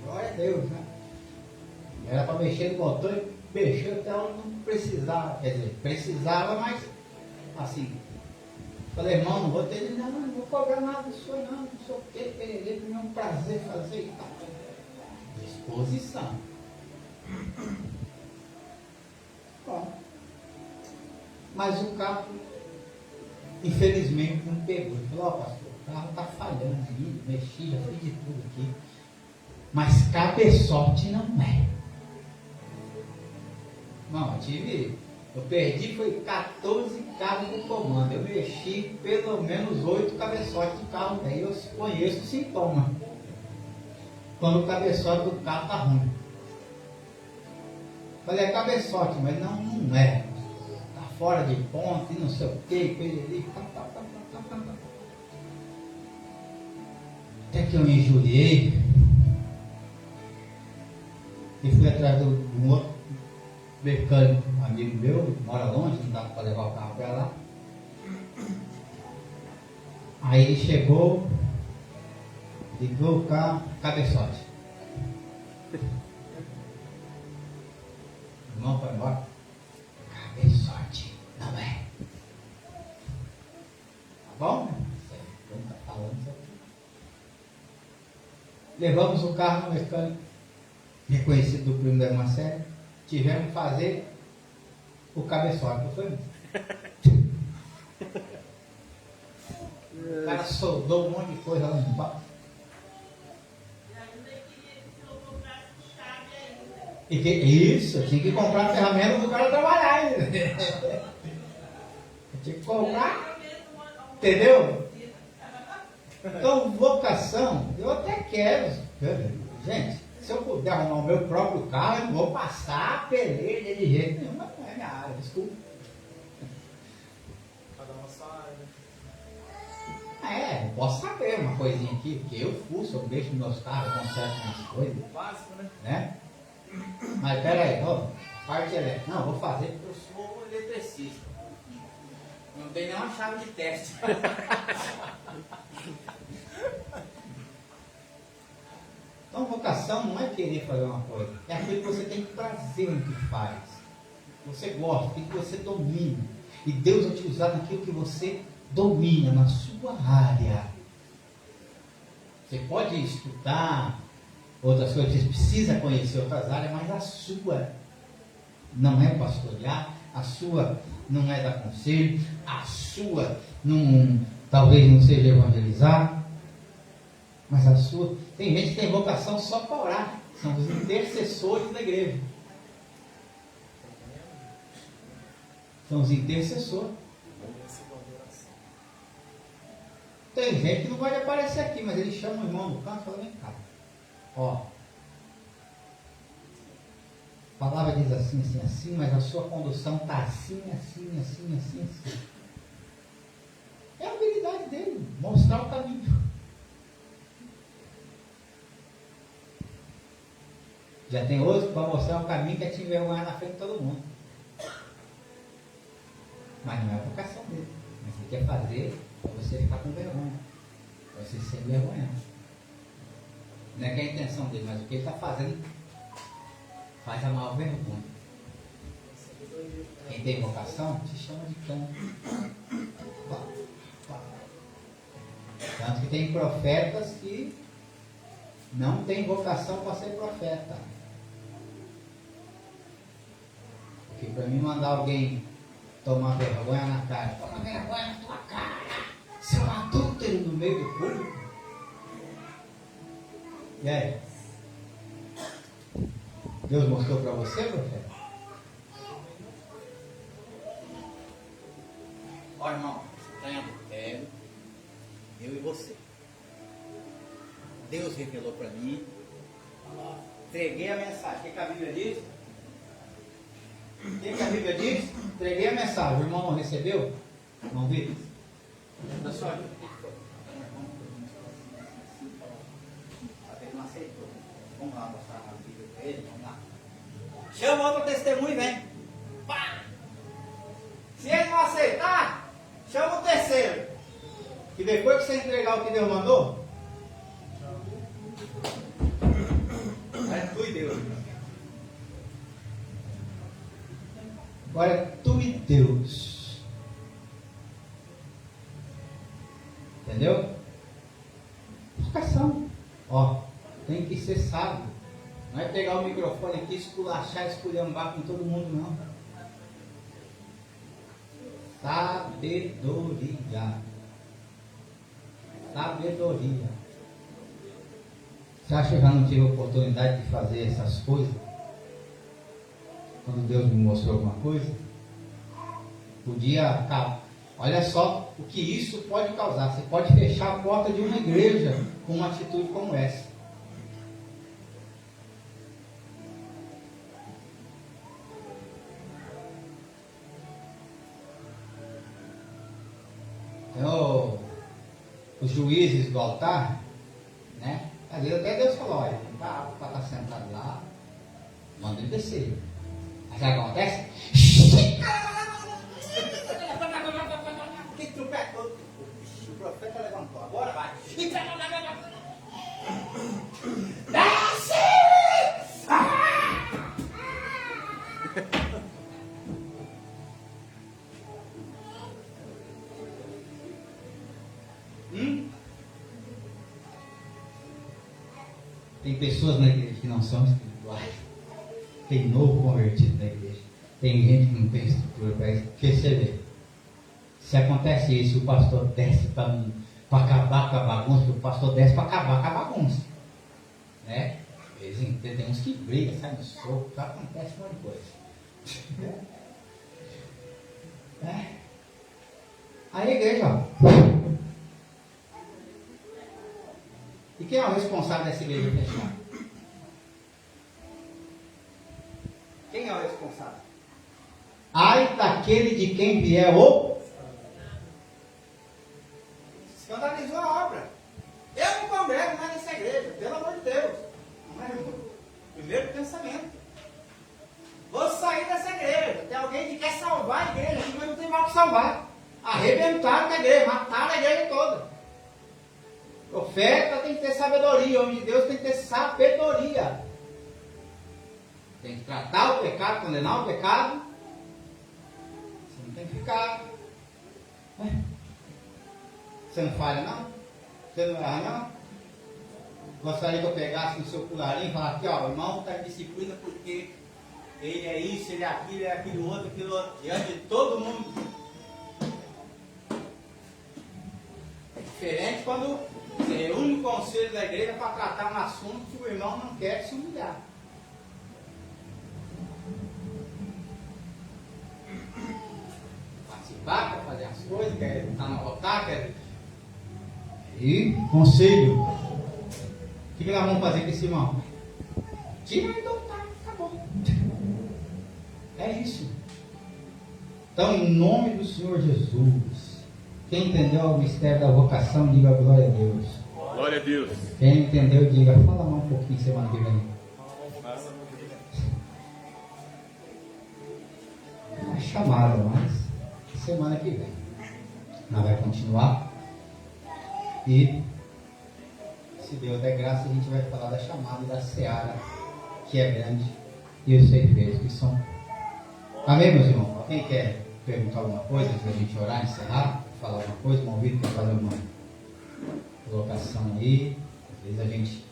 Glória a Deus, né? Era para mexer no motor e mexeu até onde não precisava, quer dizer, precisava, mas assim. Falei, irmão, não vou ter, não vou cobrar nada do senhor, não sei o que, ele é um prazer fazer e tal. Disposição. Bom. Mas o carro, infelizmente, não pegou. Ele falou, pastor, o carro está falhando aí, mexi, já fiz de tudo aqui. Mas cabeçote não é. Não, eu perdi foi 14 cabos do comando. Eu mexi pelo menos 8 cabeçotes de carro. Daí eu conheço o sintoma. Quando o cabeçote do carro está ruim. Falei, é cabeçote, mas não é. Está fora de ponto e não sei o que. Até que eu injuriei e fui atrás de um outro mecânico, amigo meu, que mora longe, não dá para levar o carro para lá. Aí ele chegou, ligou o carro, cabeçote. O irmão foi embora. Cabeçote, não é. Tá bom? Não tá falando isso aqui. Levamos o carro no mecânico, reconhecido do primo da irmã Séria. Tivemos que fazer o cabeçote, não foi? O cara soldou um monte de coisa lá embaixo. Isso, eu tinha que comprar a ferramenta do cara trabalhar ainda. Eu tinha que comprar, entendeu? Então, vocação, eu até quero, gente, se eu puder arrumar o meu próprio carro, eu não vou passar a peleja de jeito nenhum, mas não é minha área, desculpa. Cada uma sua Eu posso saber uma coisinha aqui, porque eu fuço, eu deixo meus carros, conserto minhas coisas. básico, Né? Mas peraí, parte elétrica. Não, vou fazer porque eu sou eletricista. Não tem nenhuma chave de teste. Então, vocação não é querer fazer uma coisa, é aquilo que você tem prazer no que faz. Você gosta, aquilo que você domina. E Deus vai te usar naquilo que você domina, na sua área. Você pode estudar outras coisas, você precisa conhecer outras áreas, mas a sua não é pastorear, a sua não é dar conselho, a sua talvez não seja evangelizar. Mas a sua, tem gente que tem vocação só para orar, são os intercessores da igreja. São os intercessores. Tem gente que não vai aparecer aqui, mas ele chama o irmão no canto e fala, vem cá. Ó, a palavra diz assim, assim, assim, mas a sua condução está assim, assim, assim, assim, assim. É a habilidade dele, mostrar o caminho. Já tem outros que vão mostrar um caminho que é te envergonhar na frente de todo mundo. Mas não é a vocação dele. Mas ele quer fazer para você ficar com vergonha. Para você ser envergonhado. Não é que é a intenção dele, mas o que ele está fazendo faz a maior vergonha. Quem tem vocação te chama de cão. Tanto que tem profetas que não têm vocação para ser profeta. Porque para mim mandar alguém tomar vergonha na cara, toma vergonha na tua cara, seu adúltero no meio do público. E aí? Deus mostrou para você, profeta? Olha, irmão, tem adultério, eu e você. Deus revelou para mim, entreguei a mensagem. O que a Bíblia diz? O que a Bíblia diz? Entreguei a mensagem. O irmão não recebeu? Não vi? Da sua vida. Ele não aceitou. Vamos lá mostrar a Bíblia para ele. Vamos lá. Chama outro testemunho e vem. Pá! Se ele não aceitar, chama o terceiro. E depois que você entregar o que Deus mandou, é tu e Deus. Agora é tu e Deus. Entendeu? Vocação. Ó, tem que ser sábio. Não é pegar o microfone aqui, esculachar, esculhambar com todo mundo, não. Sabedoria. Sabedoria. Você acha que eu já não tive oportunidade de fazer essas coisas? Quando Deus me mostrou alguma coisa? Podia acabar. Olha só o que isso pode causar. Você pode fechar a porta de uma igreja com uma atitude como essa. Então, os juízes do altar, né? Às vezes até Deus falou, olha, para estar sentado lá, manda ele descer. Aí sabe o que acontece? Que tropeçou. O profeta levantou, agora vai. Desce! Tem pessoas na igreja que não são espirituais. Tem novo convertido na igreja. Tem gente que não tem estrutura para isso. Porque você vê, se acontece isso, o pastor desce para acabar com a bagunça, o pastor desce para acabar com a bagunça. Né? Tem uns que brigam, saem no soco, acontece um monte de coisa. Aí a igreja, ó. E quem é o responsável dessa igreja fechada? Quem é o responsável? Ai daquele de quem vier o... Escandalizou a obra. Eu não congrego mais nessa igreja, pelo amor de Deus. Não é o primeiro pensamento. Vou sair dessa igreja. Tem alguém que quer salvar a igreja, mas não tem mal que salvar. Arrebentaram com a igreja, mataram a igreja toda. Profeta tem que ter sabedoria, homem de Deus tem que ter sabedoria. Tem que tratar o pecado, condenar o pecado. Você não tem que ficar. Você não falha, não? Você não erra, não? Gostaria que eu pegasse no seu colarinho e falasse aqui, ó, o irmão está em disciplina porque ele é isso, ele é aquilo outro, diante de todo mundo. É diferente quando você reúne o conselho da igreja para tratar um assunto que o irmão não quer se humilhar. Participar, quer fazer as coisas, quer estar no altar, quer... E conselho. O que nós vamos fazer com esse irmão? Tira ele do altar, acabou. É isso. Então, em nome do Senhor Jesus, quem entendeu o mistério da vocação, diga glória a Deus. Glória a Deus. Quem entendeu, diga, fala mais um pouquinho semana que vem. chamada, mas semana que vem nós vai continuar. E se Deus der graça, a gente vai falar da chamada e da seara, que é grande, e os ceifeiros que são. Amém, meus irmãos? Alguém quer perguntar alguma coisa antes da gente orar, encerrar? Falar alguma coisa? Um ouvido, quer fazer uma colocação aí? Às vezes a gente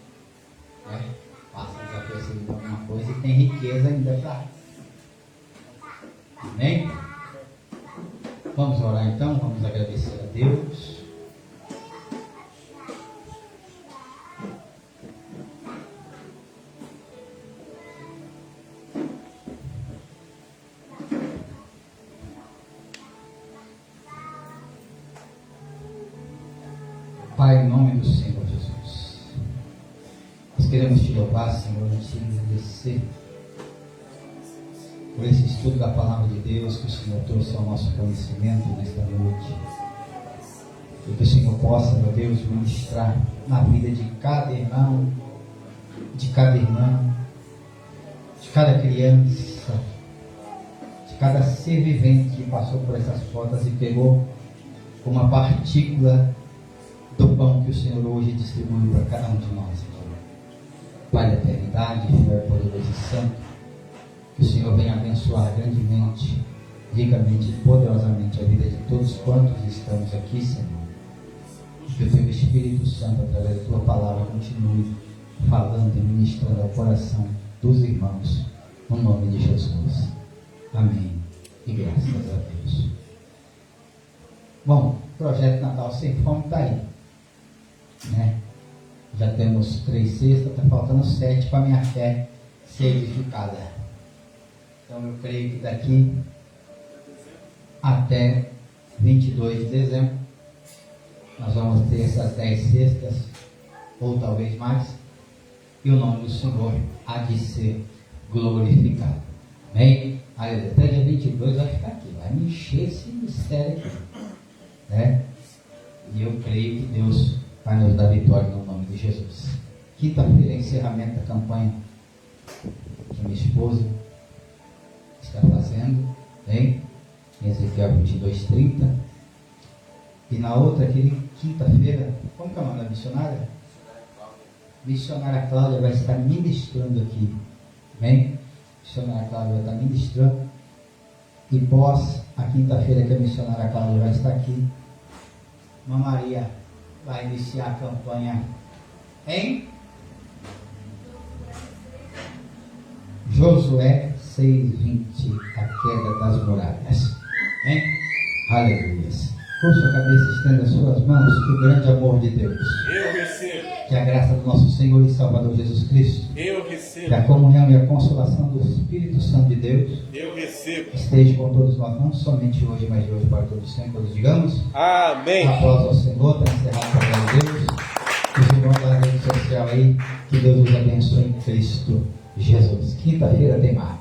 passa desapercebido alguma coisa e tem riqueza ainda para. Amém? Vamos orar então, vamos agradecer a Deus. Pai, em nome do Senhor Jesus, nós queremos te louvar, Senhor, e te agradecer por esse estudo da palavra de Deus que o Senhor trouxe ao nosso conhecimento nesta noite. E que o Senhor possa, meu Deus, ministrar na vida de cada irmão, de cada irmã, de cada criança, de cada ser vivente que passou por essas portas e pegou uma partícula do pão que o Senhor hoje distribui para cada um de nós, Senhor. Pai da eternidade, fiel, poderoso e santo, que o Senhor venha abençoar grandemente, ricamente e poderosamente a vida de todos quantos estamos aqui, Senhor. Que o Teu Espírito Santo, através da Tua palavra, continue falando e ministrando ao coração dos irmãos, no nome de Jesus. Amém. E graças a Deus. Bom, o projeto Natal Sem Fome está aí. Já temos 3 cestas, está faltando 7 para a minha fé ser edificada. Então eu creio que daqui até 22 de dezembro nós vamos ter essas 10 cestas, ou talvez mais, e o nome do Senhor há de ser glorificado. Amém? Aleluia. Até dia 22 vai ficar aqui, vai me encher esse mistério aqui. E eu creio que Deus vai nos dar vitória no nome de Jesus. Quinta-feira, encerramento da campanha que minha esposa está fazendo, em Ezequiel 22:30. E na outra, quinta-feira, como que é o nome da missionária? Missionária Cláudia vai estar ministrando aqui. Amém? Missionária Cláudia vai estar ministrando. E pós a quinta-feira que a missionária Cláudia vai estar aqui, Mamãe Maria vai iniciar a campanha em Josué 6:20, a queda das muralhas. Amém? Aleluia. Com sua cabeça, estenda as suas mãos, que o grande amor de Deus, Eu recebo. que a graça do nosso Senhor e Salvador Jesus Cristo, Eu que recebo. a comunhão e a consolação do Espírito Santo de Deus Eu recebo. esteja com todos nós, não somente hoje, mas de hoje para todos sempre. Todos digamos Amém. aplausos ao Senhor para encerrar a palavra de Deus. Os irmãos da rede social aí, que Deus os abençoe em Cristo Jesus. Quinta-feira tem mais.